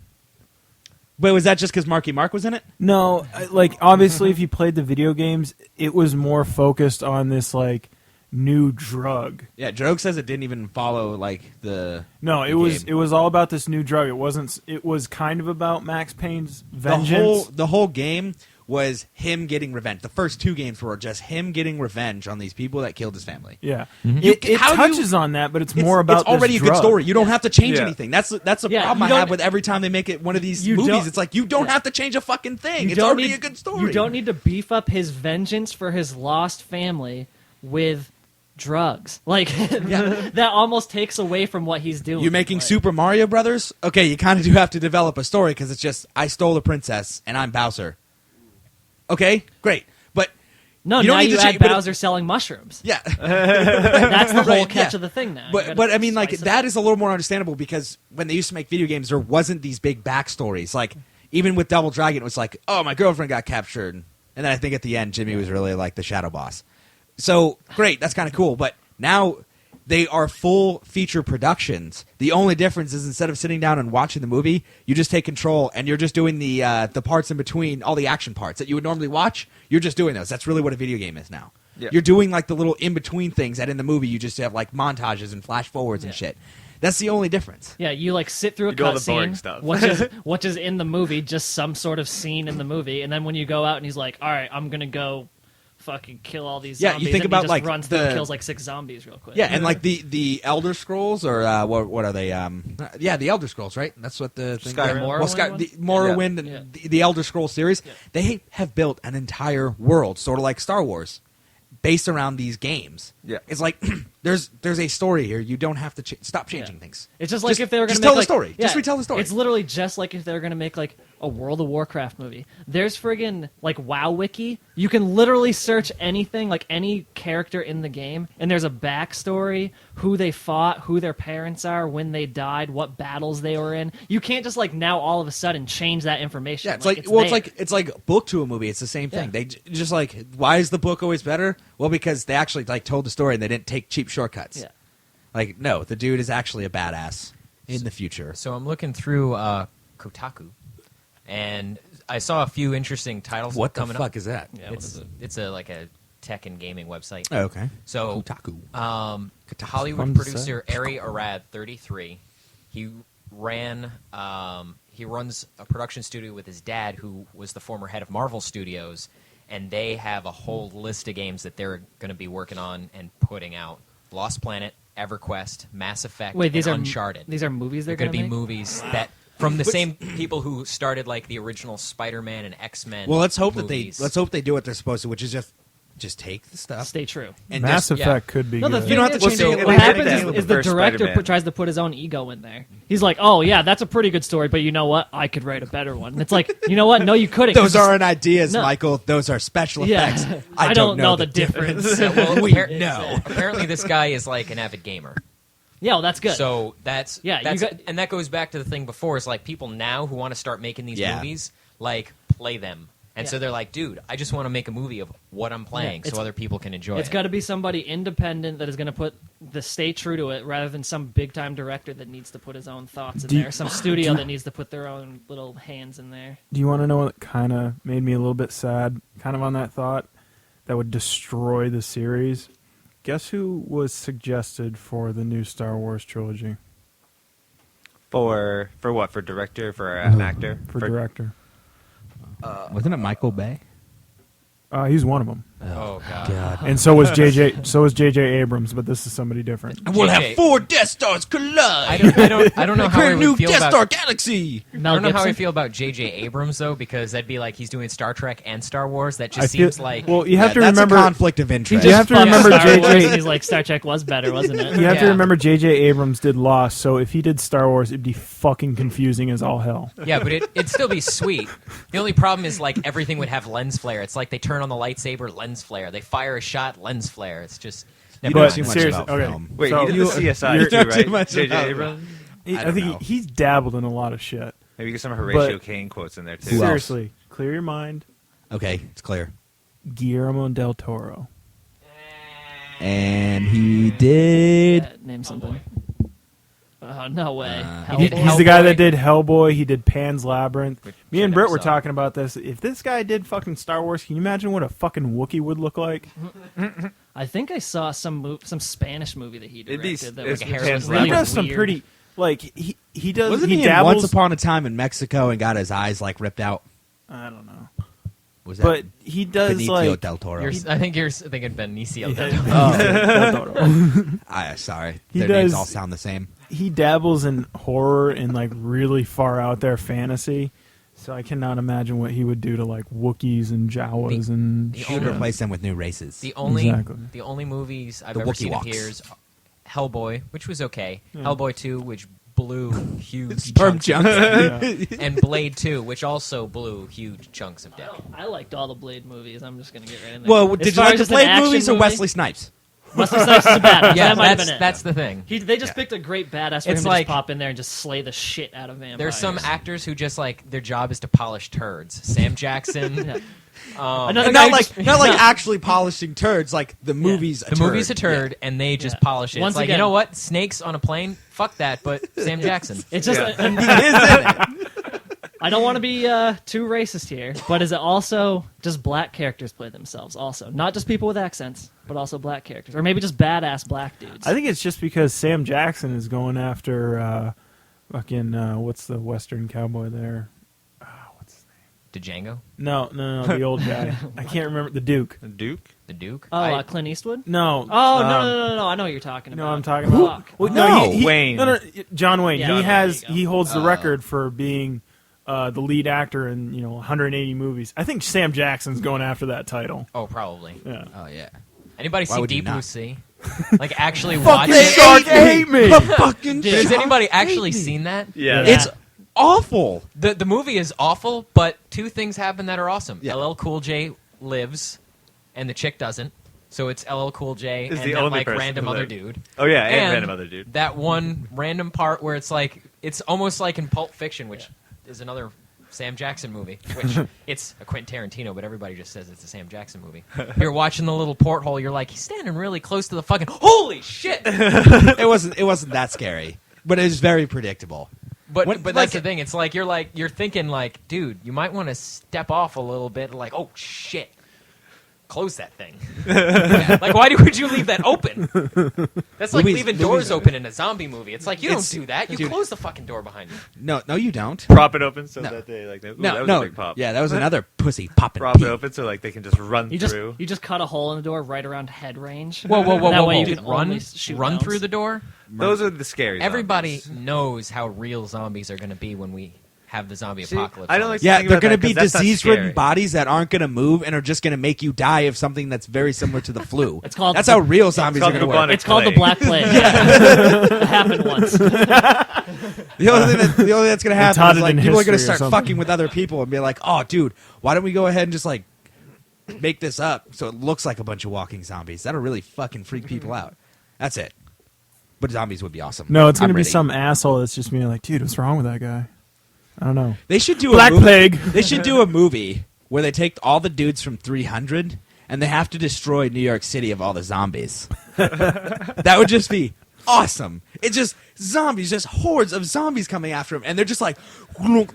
But was that just because Marky Mark was in it? No, like obviously, if you played the video games, it was more focused on this like new drug. Yeah, Drogue says it didn't even follow like the. No, it the was game. all about this new drug. It wasn't. It was kind of about Max Payne's vengeance. The whole game was him getting revenge. The first 2 games were just him getting revenge on these people that killed his family. Yeah, You- it how do you- touches on that, but it's more about It's already this a good drug. story. You don't have to change Yeah. anything. That's a Yeah, problem you I have don't- with every time they make it one of these You movies. don't- It's like you don't Yeah. have to change a fucking thing. You It's don't already need- a good story. You don't need to beef up his vengeance for his lost family with drugs. Like that almost takes away from what he's doing. You're making Like, Super Mario Brothers? Okay, you kind of do have to develop a story because it's just I stole a princess and I'm Bowser. Okay, great, but No, you don't now need you to add change- but it- Bowser selling mushrooms. yeah. That's the whole Right, catch yeah. of the thing now. You gotta But I mean, like spice it that up. is a little more understandable because when they used to make video games, there wasn't these big backstories. Like even with Double Dragon, it was like, oh, my girlfriend got captured, and then I think at the end, Jimmy was really like the shadow boss. So great, that's kind of cool. But now they are full feature productions. The only difference is instead of sitting down and watching the movie, you just take control and you're just doing the parts in between, all the action parts that you would normally watch. You're just doing those. That's really what a video game is now. Yeah. You're doing like the little in between things that in the movie you just have like montages and flash forwards and shit. That's the only difference. Yeah, you like sit through a You do all the boring cutscene, stuff. which is in the movie, just some sort of scene in the movie, and then when you go out and he's like, "All right, I'm gonna go fucking kill all these Yeah, zombies," you think and about, he just like, runs through the- and kills like 6 zombies real quick. Yeah, and like the Elder Scrolls or what are they? The Elder Scrolls, right? That's what the thing. Skyrim. Yeah. Morrowind Well, one? the Morrowind and Yeah. the Elder Scrolls series. Yeah. They have built an entire world, sort of like Star Wars, based around these games. Yeah. It's like there's a story here. You don't have to stop changing things. It's just like if they were going just to tell make the story. Like, yeah, Just retell the story. It's literally just like if they were going to make like a World of Warcraft movie. There's friggin' like WoW Wiki. You can literally search anything, like any character in the game, and there's a backstory, who they fought, who their parents are, when they died, what battles they were in. You can't just like now all of a sudden change that information. Yeah, it's like book to a movie. It's the same thing. Yeah. They just like, why is the book always better? Well, because they actually like told the story and they didn't take cheap shortcuts. Yeah. Like, no, the dude is actually a badass in the future. So I'm looking through Kotaku, and I saw a few interesting titles What the coming fuck up. is that? Yeah, what is it? It's like a tech and gaming website. Oh, okay. So Kotaku. Hollywood Fun to producer Ari Arad, 33. He runs a production studio with his dad, who was the former head of Marvel Studios, and they have a whole list of games that they're going to be working on and putting out: Lost Planet, EverQuest, Mass Effect, Wait, these and are Uncharted. These are movies they're They're going going to to make. be movies that from the same people who started like the original Spider-Man and X-Men. Well, let's hope movies. that they do what they're supposed to, which is just take the stuff Stay true. and Mass just, Effect could be No, the good. thing You don't have to is, change it. what They happens did that with is the the first director Spider-Man. tries to put his own ego in there. He's like, "Oh yeah, that's a pretty good story, but you know what? I could write a better one." And it's like, you know what? No, you couldn't. those 'cause aren't ideas, No. Michael. Those are special Yeah. effects. I don't know the difference. Yeah, well, We know. apparently this guy is like an avid gamer. Yeah, well, that's good. So that's Yeah, you that's, got- and that goes back to the thing before. Is like people now who want to start making these Yeah. movies, like play them, and so Yeah. they're like, dude, I just want to make a movie of what I'm playing, it's- so other people can enjoy It's it. got to be somebody independent that is going to stay true to it, rather than some big time director that needs to put his own thoughts in Do you- there, some studio that needs to put their own little hands in there. Do you want to know what kind of made me a little bit sad, kind of on that thought, that would destroy the series? Guess who was suggested for the new Star Wars trilogy? For what? For director? For an actor? For director. Wasn't it Michael Bay? He's one of them. Oh god. And so was JJ Abrams, but this is somebody different. And we'll JJ. have 4 Death Stars collide. I don't know how Create I a new would feel Death about. Star galaxy. I Mel don't know how I Gibson? feel about J.J. Abrams though, because that'd be like he's doing Star Trek and Star Wars. That I just feel- seems like well, you have to that's remember. a conflict of interest. You have to Fuck remember Star Wars, JJ. and he's like, Star Trek was better, wasn't it? You have to Yeah. remember J.J. Abrams did Lost, so if he did Star Wars, it'd be fucking confusing as all hell. yeah, but it'd still be sweet. The only problem is like everything would have lens flare. It's like they turn on the lightsaber, lens flare. They fire a shot, lens flare. It's just You never know But too much seriously, about okay. film. Wait, So he did you- the CSI you're- too, Not too right? much J.J. about Abrams? I don't think know. he's dabbled in a lot of shit. Maybe get some Horatio But- Caine quotes in there too. Who else? Seriously, clear your mind. Okay, it's clear. Guillermo del Toro. And he did. Name something. Oh, no way. He did Hellboy? He's the guy Hellboy. that did Hellboy. He did Pan's Labyrinth. Me and I Britt never were saw. talking about this. If this guy did fucking Star Wars, can you imagine what a fucking Wookiee would look like? I think I saw some Spanish movie that he It'd be- directed that it's was like a really hairless He Labyrinth. does some weird. pretty like he does. Wasn't he he in dabbles. Once Upon a Time in Mexico and got his eyes like ripped out? I don't know, Was that but he does Benicio like. del Toro? I think you're thinking Benicio del Toro. Sorry, He their names does- all sound the same. He dabbles in horror and like really far out there fantasy. So I cannot imagine what he would do to like Wookiees and Jawas and the You shit. should replace them with new races. The only Exactly. the only movies I've The ever Wookiee seen of walks. his, Hellboy, which was okay. Yeah. Hellboy 2, which blew huge Sperm chunks of junk. deck. And Blade 2, which also blew huge chunks of deck. I liked all the Blade movies. I'm just gonna get right in there. Well, As did you far like as the just an Blade action movies or movie, Wesley Snipes? Wesley Snipes is a badass. Yeah, that might have been it. that's the thing. They just picked a great badass for It's him to like- just pop in there and just slay the shit out of vampires. There's some actors who just like their job is to polish turds. Sam Jackson. Yeah. Another Another And guy not just- like not like actually polishing turds. Like the movie's a The turd. movie's a turd, and they just Yeah. polish it. Once It's like, again- you know what? Snakes on a plane? Fuck that, but Sam Jackson. It's just. Yeah. and He is in it. I don't want to be too racist here, but is it also just black characters play themselves? Also, not just people with accents, but also black characters, or maybe just badass black dudes. I think it's just because Sam Jackson is going after fucking what's the Western cowboy there? What's his name? Django, No, the old guy. I can't remember the Duke. Duke? the Duke. Oh, Clint Eastwood. No. Oh no! I know what you're talking about. No, I'm talking about. Fuck. Well, No, Wayne. No, John Wayne. Yeah, he there you go. he holds the record for being the lead actor in 180 movies. I think Sam Jackson's going after that title. Oh, probably. Yeah. Oh yeah. Anybody Why see would you Deep Blue not? Sea? Like actually watch Fucking it? shark hate me. Fucking Dude, Has shark anybody hate actually me. seen that? Yeah. It's awful. The movie is awful, but two things happen that are awesome. Yeah. LL Cool J lives, and the chick doesn't. So it's LL Cool J Is and the that only like person random who other lived. dude. Oh, yeah, and And random other dude. That one random part where it's like it's almost like in Pulp Fiction, which is another Sam Jackson movie. Which it's a Quentin Tarantino, but everybody just says it's a Sam Jackson movie. You're watching the little porthole. You're like, he's standing really close to the fucking. Holy shit! It wasn't that scary, but it was very predictable. But What- but like- that's the thing. It's you're thinking like, dude, you might want to step off a little bit. Like, oh shit, close that thing. Like, why would you leave that open? That's like Movies- leaving movies doors are- open in a zombie movie. It's like you It's- don't do that. You dude. close the fucking door behind you. No, you don't. Prop it open so No. that they like. Ooh, that No, was no. a big pop. Yeah, that was another pussy popping. Prop it pee. open so like they can just run You just through. cut a hole in the door right around head range. Whoa, That way you Dude, can run only shoot run rounds. through the door. Those are the scary. Everybody zombies. knows how real zombies are going to be when we have the zombie See, apocalypse. I don't on like us. Yeah, Think they're about going to that, be 'cause that's not disease-ridden scary. bodies that aren't going to move and are just going to make you die of something that's very similar to the flu. It's called That's the- how real zombies are called going to work. bubonic It's called the plague. Black Plague. It happened once. The only thing that's going to happen taught is it like in people are going to history or start something. fucking with other people and be like, "Oh, dude, why don't we go ahead and just like make this up so it looks like a bunch of walking zombies? That'll really fucking freak people out." That's it. But zombies would be awesome. No, it's going to I'm be ready. some asshole that's just being like, dude, what's wrong with that guy? I don't know. They should do Black a movie. Plague. They should do a movie where they take all the dudes from 300 and they have to destroy New York City of all the zombies. That would just be awesome. It's just zombies, just hordes of zombies coming after him, and they're just like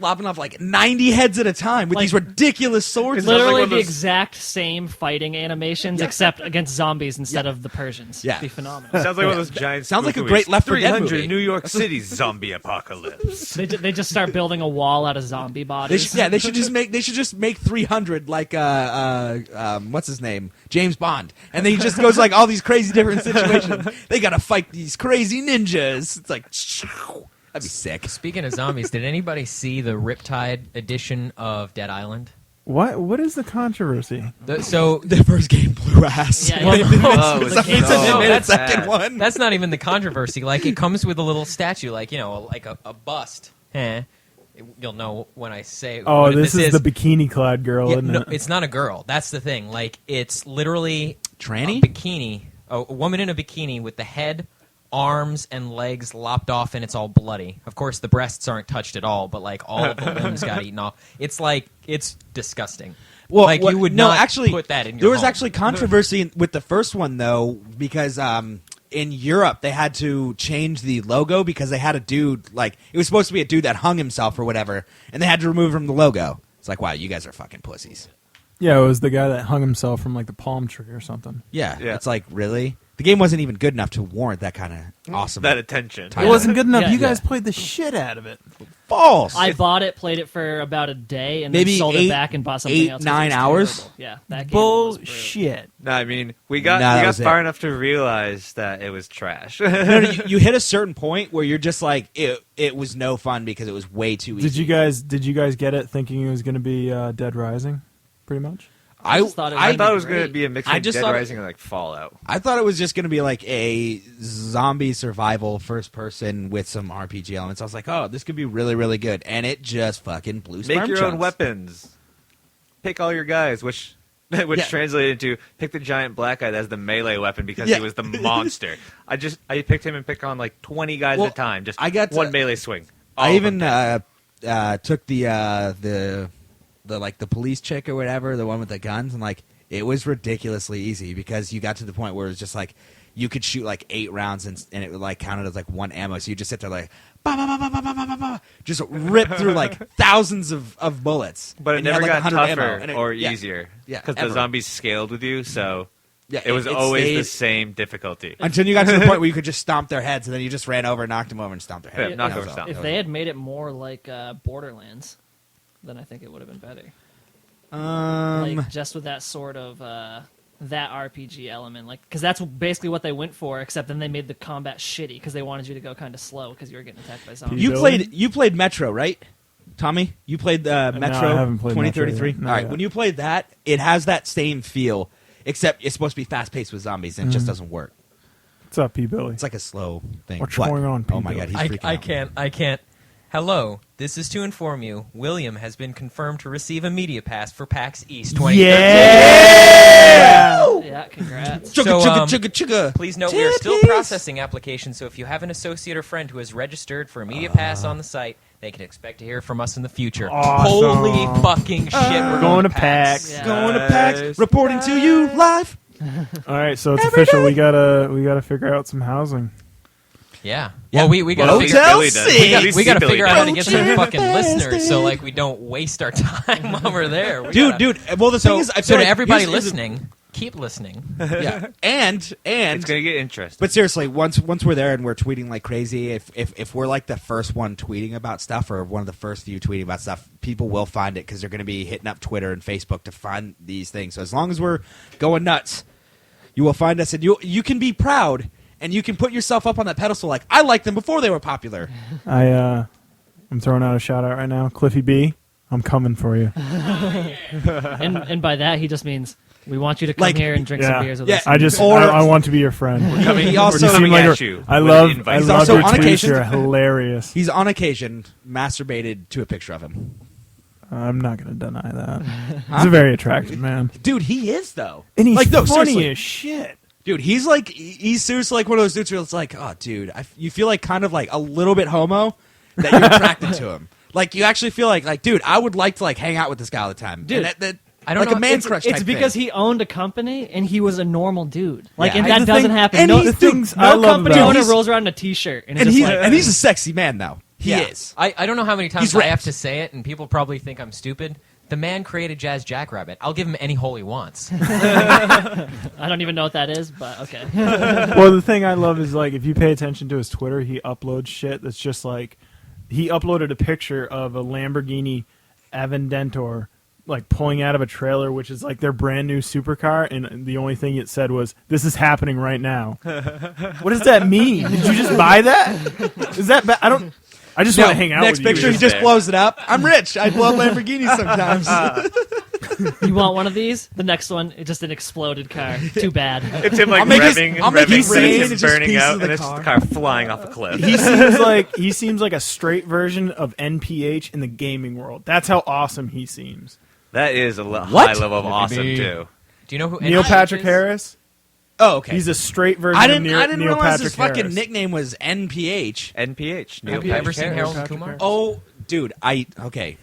lopping off like 90 heads at a time with Like- these ridiculous swords. It's like Literally one of the those- exact same fighting animations, except against zombies instead of the Persians. Yeah. It'd be phenomenal. Sounds like one of those giant. Sounds like a spoof great movies. Left 4 Dead 300 movie. New York City zombie apocalypse. They just start building a wall out of zombie They bodies. should, they should just make 300 like what's his name, James Bond, and then he just goes like all these crazy different situations. They gotta fight these crazy ninjas. It's like that'd be sick. Speaking of zombies, did anybody see the Riptide edition of Dead Island? What is the controversy? So The first game blew ass. Yeah, Well, yeah. Oh, It's it's like- so No, made a that's- second one. that's not even the controversy. Like, it comes with a little statue, like, like a bust. You'll know when I say. Oh, what this is the bikini-clad girl, Yeah, isn't no, it? it's not a girl. That's the thing. Like, it's literally Tranny? a bikini, a woman in a bikini with the head, arms, and legs lopped off, and it's all bloody. Of course, the breasts aren't touched at all, but like all of the limbs got eaten off. It's disgusting. Well, like you would no, not actually put that in your There was home. actually controversy with the first one though, because in Europe they had to change the logo because they had a dude like it was supposed to be a dude that hung himself or whatever, and they had to remove from the logo. It's like, wow, you guys are fucking pussies. Yeah, it was the guy that hung himself from like the palm tree or something. Yeah, Yeah. it's like, really? The game wasn't even good enough to warrant that kind of awesome. That attention. It wasn't good enough. Yeah. You guys played the shit out of it. false. I bought it, played it for about a day, and Maybe then sold 8 it back and bought something else. 'cause it 9 was hours? terrible. Yeah, that game was brutal. Bullshit. No, I mean, we No, that got was far it. enough to realize that it was trash. No, you hit a certain point where you're just like it was no fun because it was way too easy. Did you guys get it thinking it was going to be Dead Rising, pretty much? I just thought it I was thought it was great. going to be a mix I of just Dead thought- Rising and like Fallout. I thought it was just going to be like a zombie survival first person with some RPG elements. I was like, oh, this could be really, really good. And it just fucking blew Make sperm your chunks. own weapons. Pick all your guys, which Yeah. translated to pick the giant black guy as the melee weapon because Yeah. he was the monster. I picked him and picked on like 20 guys Well, at a time. Just I got one to- melee swing. I All of even them dead. took the like the police chick or whatever, the one with the guns, and like it was ridiculously easy because you got to the point where it was just like you could shoot like 8 rounds and it would like counted as like one ammo. So you just sit there like bah, bah, bah, bah, bah, bah, bah, bah, bah, just rip through like thousands of bullets. But it And you had, never like, got 100 tougher ammo, and it- or yeah. easier. Yeah, Because the ever. zombies scaled with you, so Yeah, it was always the stayed- same difficulty. until you got to the point where you could just stomp their heads, and then you just ran over, knocked them over, and stomped their head. Yeah, knock That over, was all. stomp. If they had made it more like Borderlands, then I think it would have been better. Like just with that sort of that RPG element, like because that's basically what they went for. Except then they made the combat shitty because they wanted you to go kind of slow because you were getting attacked by zombies. You played Metro, right, Tommy? You played Metro I haven't played Metro 2033. yet. Not All right, yet. when you played that, it has that same feel, except it's supposed to be fast paced with zombies, and it just doesn't work. What's up, P. Billy? It's like a slow thing. What's What? going on, Oh my people? god, he's freaking out. I can't. Hello, this is to inform you, William has been confirmed to receive a media pass for PAX East 2013. Yeah, congrats. Chugga, So, chugga, chugga, chugga. Please note we are still Titties. processing applications, so if you have an associate or friend who has registered for a media pass on the site, they can expect to hear from us in the future. Awesome. Holy fucking shit, we're going going to PAX. Yeah. Going to PAX, reporting to you live. All right, so it's Every official. day. We gotta figure out some housing. Yeah. Yeah. Well, we gotta Well, figure Hotel Billy does. Six. At least we gotta Billy figure out how to does. get some Don't fucking you listeners, so bastard. like we don't waste our time while we're there. We Dude, gotta- Well, the So, thing is, I so feel to like everybody here's- listening, keep listening. yeah, and It's going to get interesting. But seriously, once we're there and we're tweeting like crazy, if we're like the first one tweeting about stuff or one of the first few tweeting about stuff, people will find it because they're going to be hitting up Twitter and Facebook to find these things. So as long as we're going nuts, you will find us, and you can be proud and you can put yourself up on that pedestal like I liked them before they were popular. I'm throwing out a shout out right now, Cliffy B. I'm coming for you. and by that he just means we want you to come Like- here and drink Yeah. some beers with Yeah. us. I want to be your friend. He also We're coming like at a- you. I with love an invite. your also on tweets. occasion- You're hilarious. he's on occasion masturbated to a picture of him. I'm not gonna deny that. He's a very attractive man, Dude, he is though, and he's like no, funny seriously. as shit. Dude, he's seriously like one of those dudes where it's like, oh, dude, you feel like kind of like a little bit homo that you're attracted to him. Like you actually feel like, dude, I would like to like hang out with this guy all the time. Dude, And I don't like know, a man it's, crush. it's type because thing. he owned a company and he was a normal dude. Like, Yeah. and The that doesn't thing- happen. and No, he's- things no I love company about- owner He's- rolls around in a t-shirt and, and is he's just like, and he's a sexy man though. He Yeah. is. I don't know how many times He's I ripped. have to say it, and people probably think I'm stupid. The man created Jazz Jackrabbit. I'll give him any hole he wants. I don't even know what that is, but okay. Well, the thing I love is like if you pay attention to his Twitter, he uploads shit that's just like he uploaded a picture of a Lamborghini Aventador like pulling out of a trailer, which is like their brand new supercar, and the only thing it said was, "This is happening right now." What does that mean? Did you just buy that? Is that I don't. I just want to hang out Next with you. picture, he Just just there. blows it up. I'm rich. I blow up Lamborghinis sometimes. You want one of these? The next one, it's just an exploded car. Too bad. It's him like I'll make revving I'll make and it revving, rain, and it's it's just burning pieces out, of the and it's car. the car flying off a cliff. He seems like a straight version of NPH in the gaming world. That's how awesome he seems. That is a What? high level of awesome, too. Do you know who Neil NPH Patrick is? Harris. Oh, okay. He's a straight version I of didn't Neil realize Patrick his fucking Harris. nickname was NPH. NPH. Neil Have you ever Patrick seen Harris. Harold and Patrick Kumar? Harris. Oh, dude, okay.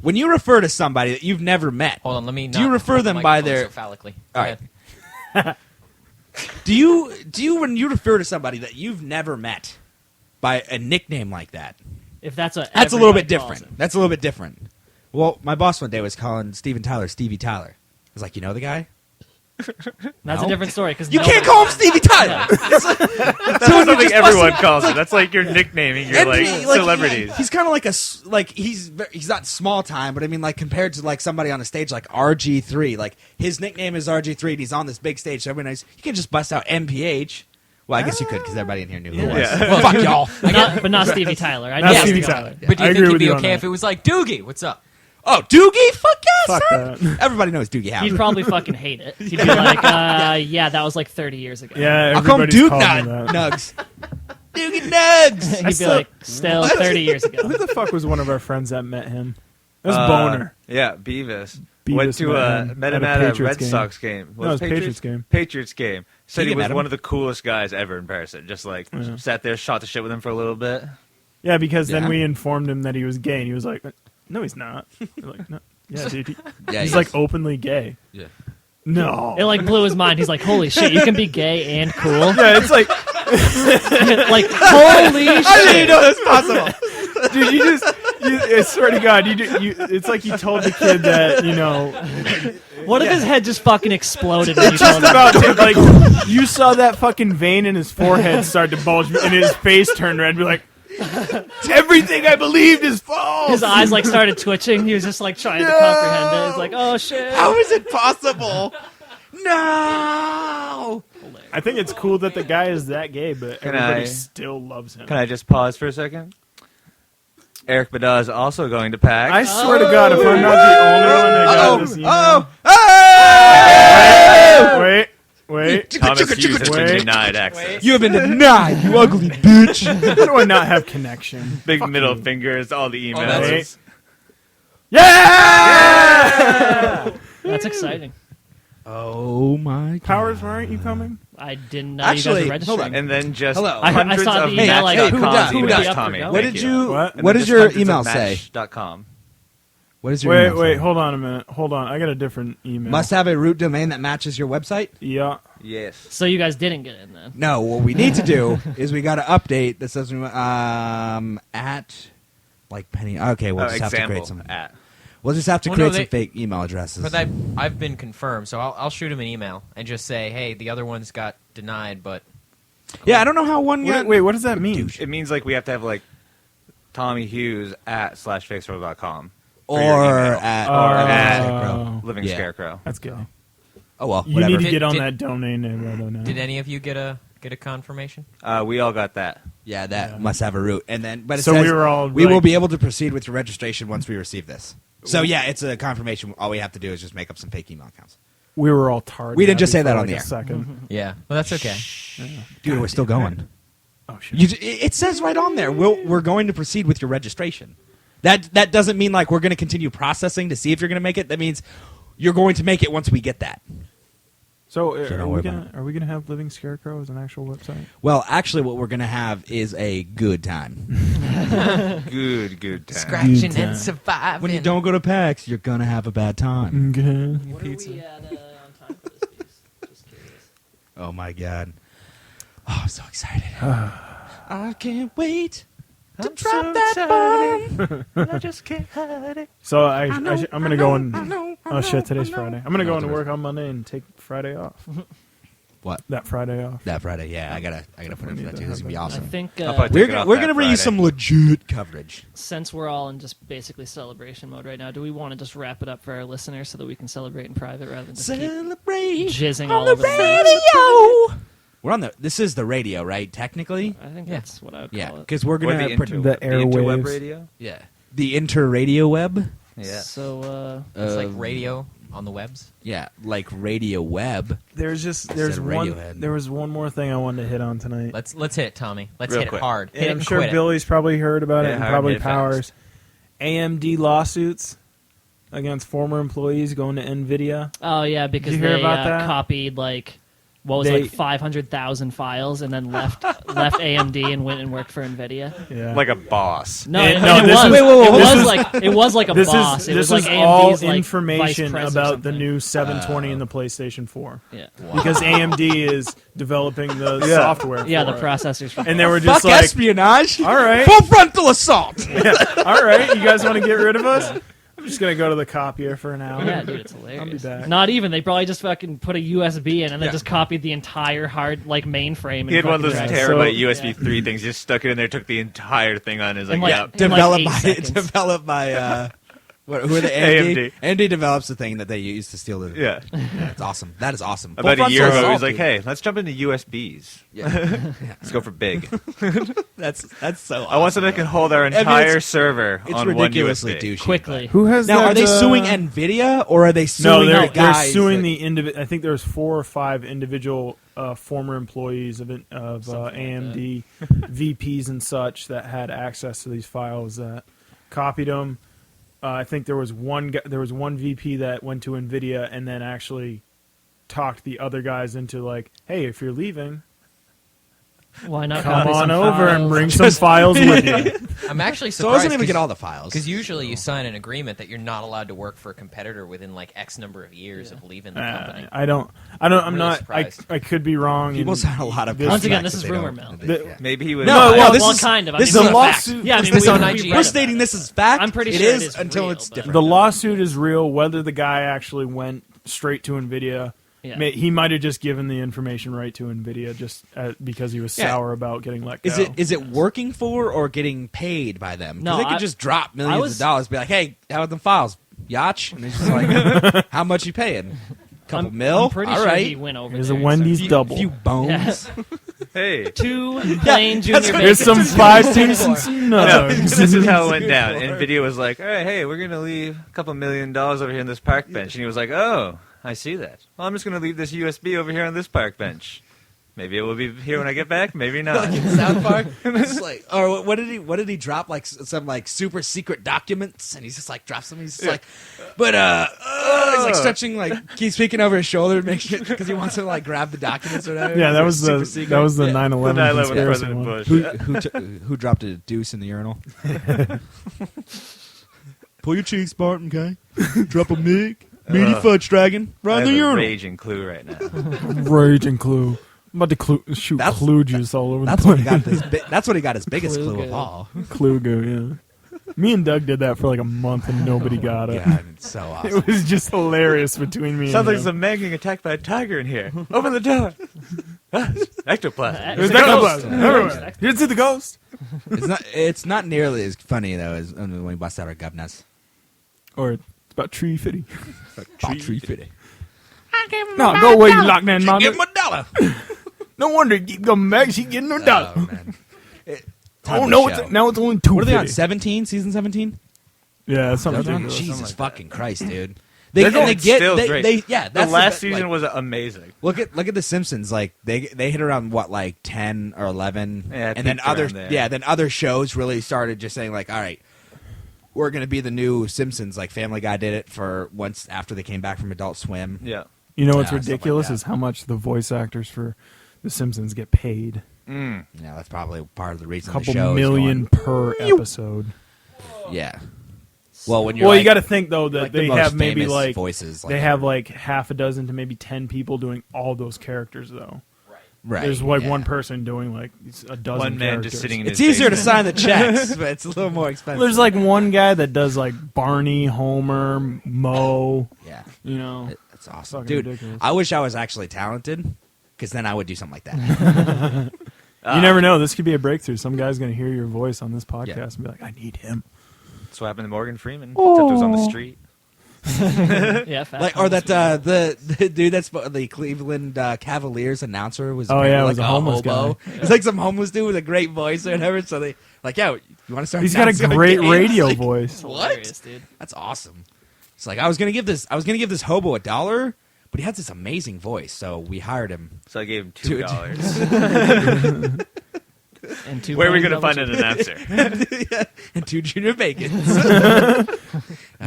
When you refer to somebody that you've never met, Hold on, let me. Do you not refer hold the them by microphone their- so phallically? All Go right. Do you when you refer to somebody that you've never met by a nickname like that? If that's a Little bit everybody calls different. him. That's a little bit different. Well, my boss one day was calling Steven Tyler Stevie Tyler. I was like, you know the guy? That's No. a different story because You can't call him Stevie Tyler. That's something everyone calls it. That's like your nicknaming your like celebrities. He's kind of like he's not small time, but I mean like compared to like somebody on a stage like RG3, like his nickname is RG3 and he's on this big stage. So everybody knows you can just bust out MPH. Well, I guess you could because everybody in here knew who it was. Yeah. Well, fuck y'all. but not Stevie Tyler. I Not know Stevie Tyler. But do I you agree think it'd with be you on okay that. if it was like Doogie? What's up? Oh, Doogie? Fuck yes, Fuck sir. that. Everybody knows Doogie Howard. He'd probably fucking hate it. He'd be like, yeah, that was like 30 years ago. Yeah, I'll call him everybody's Duke called me that. Nugs. Doogie Nugs. He'd be like, still 30 years ago. Who the fuck was one of our friends that met him? It was Boner. Yeah, Beavis. Beavis Went to met him at a Patriots Red game. Sox game. No, it was Patriots game. Patriots game. Said You he was met him? one of the coolest guys ever in person. Just like Yeah. sat there, shot the shit with him for a little bit. Yeah, because Yeah. then we informed him that he was gay, and he was like, "No, he's not." We're like, no. Yeah, dude. Yeah, He's he like is. openly gay. Yeah. No. It like blew his mind. He's like, holy shit, you can be gay and cool. Yeah, it's like, Like, holy shit. I didn't even know that's possible. dude, I swear to God, it's like you told the kid that, you know, What if his head just fucking exploded when you just told him? about to, like, you saw that fucking vein in his forehead start to bulge, and his face turned red, and be like, everything I believed is false. His eyes like started twitching. He was just like trying to comprehend it. He's like, oh shit. How is it possible? No. I think it's cool that the guy is that gay, but Can everybody I- still loves him. Can I just pause for a second? Eric Badal is also going to PAX. I swear to God, if I'm not the only one that got this email. Wait. Thomas Hughes has been Wait. denied access. You have been denied, you ugly bitch. How do I not have connection? Big Fuck middle you. fingers, all the emails. that's- Yeah! That's exciting. Oh my God. Powers, why aren't you coming? I didn't know Actually, you guys were hold registering. on. And then just Hello. I hundreds saw the of email, like, match.coms who does? emails, Tommy. What What Thank did you? What? And What then does just your hundreds of email say? match.com. What is your Wait, email wait, say? hold on a minute. Hold on. I got a different email. Must have a root domain that matches your website? Yeah. Yes. So you guys didn't get in then. No, what we need to do is we got to update that says at like penny. Okay, we'll just have to create some. We'll just have to Well, create no, some they- fake email addresses. But I've been confirmed, so I'll shoot him an email and just say, hey, the other ones got denied, but yeah, I don't know how one got. Wait, what does that mean? It means like we have to have like Tommy Hughes at /faceroll.com. or at Oh. Living Yeah. Scarecrow. Let's go. oh well, You whatever. need to get on Did- that domain name right now. did any of you get a confirmation? We all got that. Yeah, that Yeah. must have a root. And then, but it So says we were all we will like- be able to proceed with your registration once we receive this. So yeah, it's a confirmation. All we have to do is just make up some fake email accounts. We were all targeted. We didn't just say that on the air. Second. Yeah. Well, that's okay. Dude, we're still going. Oh shit. It says right on there. We're going to proceed with your registration. That doesn't mean like we're going to continue processing to see if you're going to make it. That means you're going to make it once we get that. So don't are worry we about gonna have Living Scarecrow as an actual website? Well, actually, what we're going to have is a good time. Good time. Scratching time. and surviving. When you don't go to PAX, you're going to have a bad time. Okay. What are we at on time for this piece? Just curious. Oh my god! Oh, I'm so excited. I can't wait to drop that bomb. I just can't hide it. So I'm gonna go and. I Oh shit! Today's Friday. I'm gonna go into today. work on Monday and take Friday off. What? That Friday off. That Friday, yeah, I gotta put in for that too. This is gonna be I awesome. think I'll probably We're take it gonna, off we're that gonna bring you Friday. some legit coverage. since we're all in just basically celebration mode right now, do we want to just wrap it up for our listeners so that we can celebrate in private rather than just keep Celebrate jizzing on all the over the place? radio. We're on the. This is the radio, right? Technically, I think Yeah. that's what I would yeah, call it. because we're Or gonna the, put the interweb airwaves. radio. yeah the inter radio web. Yeah. So, It's like radio on the webs. Yeah, like radio web. There's Instead of Radiohead. There was one more thing I wanted to hit on tonight. Let's hit it, Tommy. Let's Real hit quick. it hard. Hit And it I'm and sure quit it. Billy's probably heard about it, Yeah, and hard, probably hit it Powers. AMD lawsuits against former employees going to Nvidia. oh yeah, because Did you hear they about that? copied like like 500,000 files, and then left AMD and went and worked for Nvidia. Yeah. Like a boss. No, And- it, no, it this was. is- wait, wait, wait, It was like a this boss. is It this was is like all AMD's like information vice president or about the something. new 720 and the PlayStation 4 Yeah, because AMD is developing the software. yeah, for the it. processors. For And they were Fuck just like, espionage. all right, Full frontal assault. all right, you guys want to get rid of us? I'm just gonna go to the copier for an hour. yeah, dude, it's hilarious. I'll be back. Not even. They probably just fucking put a USB in and then Yeah. just copied the entire hard like mainframe. And He had one of those fucking- Yeah, terabyte so- USB 3 things. Just stuck it in there, took the entire thing on. Is like, And, like, yeah. in, like, Developed 8 by seconds. who are the AMD? AMD. AMD develops the thing that they use to steal the. Yeah. It's awesome. That is awesome. About Full a year frontal ago, he was assault, like, dude. "Hey, let's jump into USBs. Let's go for big. That's so. I want something that can hold our entire it's- server It's on ridiculously one USB." douchey. quickly. Who has Now, that, are they suing Nvidia or are they No, suing they're, the guys? suing that- I think there's 4 or 5 individual former employees of Something like AMD VPs and such that had access to these files that copied them. I think there was one VP that went to Nvidia and then actually talked the other guys into like, hey, if you're leaving, Why not come copy on some over and files? bring some files with you. I'm actually So I surprised. wasn't even get all the files. Because usually you sign an agreement that you're not allowed to work for a competitor within like X number of years of leaving the company. I'm really not. surprised. I could be wrong. People and sign a lot of this- Once again, contracts this that is they rumor don't- mill. The- Maybe he was. No, well, this well, is kind of. I this mean, is a it's fact. lawsuit. Yeah, I mean, This we, is- we IG. read We're about stating it. this is fact. I'm pretty it sure is it is until real, it's but- different. The lawsuit is real. Whether the guy actually went straight to Nvidia, Yeah. he might have just given the information right to Nvidia just because he was Yeah. sour about getting let go. Is it working for or getting paid by them? 'Cause No, they could I- just drop millions was- of dollars. Be like, hey, how about them files, Yach? And it's just like, how much you paying? Couple mil. I'm pretty All sure right. he went over Here's there a and Wendy's started- double. Few bones. Hey. 2 plain junior that's what- Here's bacon. some fried tuna and some No, nuggets. this is how it went down. Nvidia was like, all right, hey, we're going to leave a couple $1 million over here on this park bench. And he was like, oh, I see that. Well, I'm just going to leave this USB over here on this park bench. Maybe it will be here when I get back. Maybe not. South Park. It's like, or what did he drop? Like some like super secret documents, and he's just like drops them. He's just like, but he's like stretching, like keeps peeking over his shoulder, to make sure because he wants to like grab the documents or whatever. Yeah, that was Super the secret. that was the Yeah. 9/11 9/11 conspiracy President one. Bush. Who dropped a deuce in the urinal? Pull your cheeks, Spartan, okay? Drop a mig. Meaty fudge dragon. I Right in have the a urinal. raging clue right now. Rage and Clue. I'm about to shoot That's- Clue juice all over That's the what he place. got. That's what he got his biggest Clue clue goo. of all. Clue goo, yeah. Me and Doug did that for like a month and nobody got it. God, it's so awesome. It was just hilarious between me Sounds and like him. some man getting attacked by a tiger in here. Open the door. Ectoplasm. There's It's a ectoplasm ghost. everywhere. You didn't see the ghost? It's not nearly as funny though as when we bust out our governors. Or it's about tree fitty. Tree fitty. No, go away, you lockdown mother. Give him $1. No wonder you keep coming back. She getting no dollar. Oh man. Oh no, now it's only $2.50. What are they on? 17? Season 17? Yeah, that's something Something ridiculous. Jesus like fucking Christ, dude. They're They going get still they, great. they yeah. The That's last like, season was amazing. look at the Simpsons. Like they hit around what like 10 or 11, Yeah, it and then peaked other around there. then other shows really started just saying like, all right, we're gonna be the new Simpsons. Like Family Guy did it for once after they came back from Adult Swim. Yeah. You know what's Yeah, stuff like ridiculous that. is how much the voice actors for The Simpsons get paid. Mm. Yeah, that's probably part of the A reason. couple the show is million per episode. going- Yeah. Well, when you're Well, like, you got to think though that like the they most have maybe famous like voices. they have like half a dozen to maybe 10 people doing all those characters though. right. There's like yeah. one person doing like a dozen. One man characters. just sitting in It's his easier to basement. sign the checks, but it's a little more expensive. There's like one guy that does like Barney, Homer, Moe. yeah. You know, That's awesome, Fucking dude. ridiculous. I wish I was actually talented, because then I would do something like that. you never know. This could be a breakthrough. Some guy's gonna hear your voice on this podcast and be like, "I need him." That's what happened to Morgan Freeman. Except it was on the street. Yeah, fat Like, or that homeless the dude that's the Cleveland Cavaliers announcer was. Oh, yeah, it like was a homeless hobo. It's like some homeless dude with a great voice or whatever. So they like, yeah, you want to start? He's got a announcing great games? radio Like, voice. people. Hilarious, dude. That's awesome. It's like I was gonna give this hobo $1, but he has this amazing voice, so we hired him. So I gave him Dude. $2. And 2 Where are we plain going to find double an announcer? And 2 junior bacons.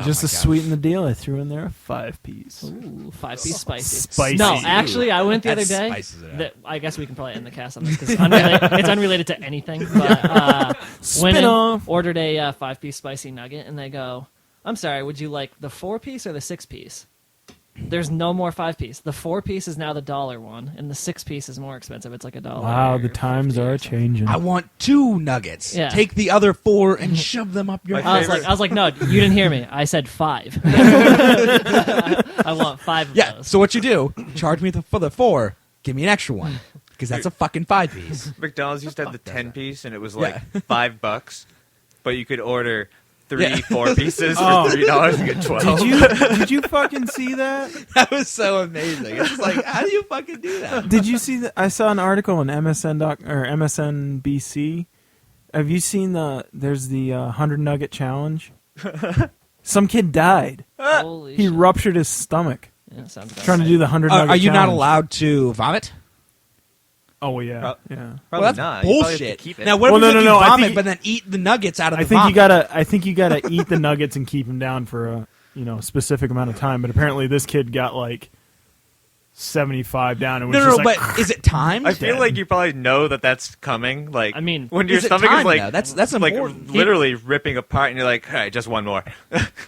Just to sweeten the deal, I threw in there a 5-piece. Ooh, 5-piece spicy. Spicy. No, actually, I went the other That day. spices it up. That, I guess we can probably end the cast on this because it's unrelated to anything. But went in, Spin-off. ordered a 5-piece spicy nugget, and they go, "I'm sorry, would you like the 4-piece or the 6-piece?" There's no more 5-piece. The 4-piece is now the $1 one, and the 6-piece is more expensive. It's like $1. Wow, the or times 50 are or something. changing. I want 2 nuggets. Yeah. Take the other 4 and shove them up your My ass. favorite- I was like, no, you didn't hear me. I said 5. I want 5 of Yeah, those. so what you do, charge me for the 4, give me an extra one. Because that's a fucking 5-piece. McDonald's used to have the Fuck 10-piece, and it was Yeah. like $5, but you could order 3 4-pieces Oh. for $3 and get 12. Did you fucking see that? That was so amazing. It's just like, how do you fucking do that? Did you see that? I saw an article on MSNBC. Have you seen there's the 100 nugget challenge? Some kid died. Holy He shit. ruptured his stomach Yeah, sounds about trying to right. do the 100 nugget Are you not challenge. allowed to vomit? Oh, well, yeah. Pro- Yeah. Probably Well, that's not. You probably have to bullshit. keep it. Now, what Well, if no, you no, I vomit think- but then eat the nuggets out of the I think vomit? you gotta eat the nuggets and keep them down for a specific amount of time. But apparently, this kid got like 75 down and was No, just like, but is it timed? I feel like you probably know that that's coming. Like, I mean, when your is it stomach timed, is like though? That's like important. literally ripping apart, and you're like, all right, just one more.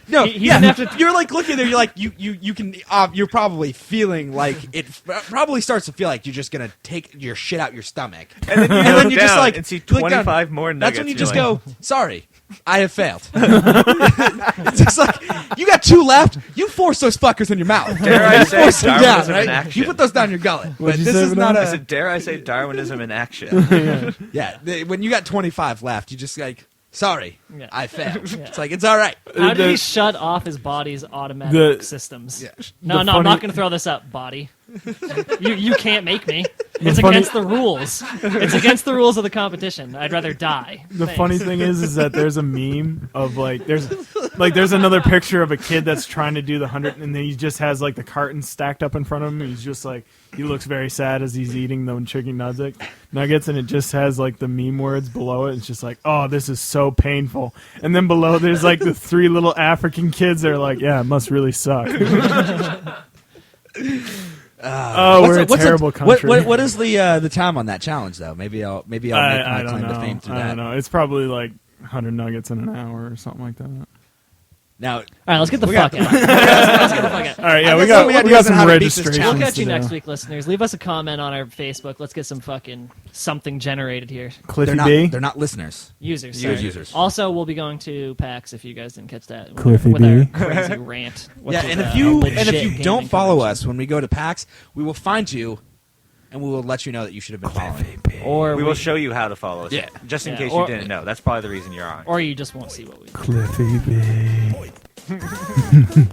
No, He yeah, didn't have to- you're like looking there. You're like you can. You're probably feeling like it. Probably starts to feel like you're just gonna take your shit out your stomach, And then you, and look then you just down like and see look down. 25 more nuggets. That's when you and just you're go, sorry, I have failed. It's just like you got 2 left. You force those fuckers in your mouth. Dare I You say force them down, Darwinism in right? action. You put those down your gullet. But What'd you this say, is not I a. said, dare I say Darwinism in action? Yeah, when you got 25 left, you just like, sorry, Yeah. I failed. Yeah. It's like it's all right. How did he The- shut off his body's automatic The- systems? Yeah. No, the no, I'm funny- not going to throw this up, body. You can't make me. It's funny- against the rules. It's against the rules of the competition. I'd rather die. The Thanks. funny thing is that there's a meme of there's another picture of a kid that's trying to do the 100, and then he just has like the cartons stacked up in front of him. And he's just like, he looks very sad as he's eating the chicken nuggets, and it just has like the meme words below it. It's just like, oh, this is so painful. And then below there's like the 3 little African kids that are like, yeah, it must really suck. Oh, we're a terrible country. What is the time on that challenge though? Maybe I'll make I my don't claim know. to fame through I that. don't know. It's probably like 100 nuggets in an hour or something like that. Now, All right, let's get the We fuck got- out. Let's get the fuck out. All right, yeah, I we guess got we had to we got listen some how to beat this registrations. challenge. We'll catch you to next do. week, listeners. Leave us a comment on our Facebook. Let's get some fucking something generated here. Cliffy they're B. not they're not listeners. Users. You're sorry. users. Also, we'll be going to PAX if you guys didn't catch that. Cliffy with B. our crazy rant. which Yeah, is, and if you legit don't gaming follow convention. us when we go to PAX, we will find you, and we will let you know that you should have been following. or We will show you how to follow us. Yeah. Just in Yeah, case or- you didn't know. That's probably the reason you're on. or you just won't see what we do. Cliffy B. All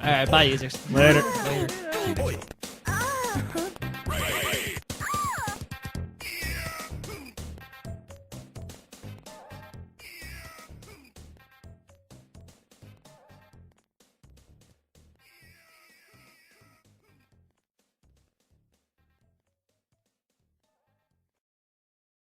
right, bye, users. Later. Later. Oi.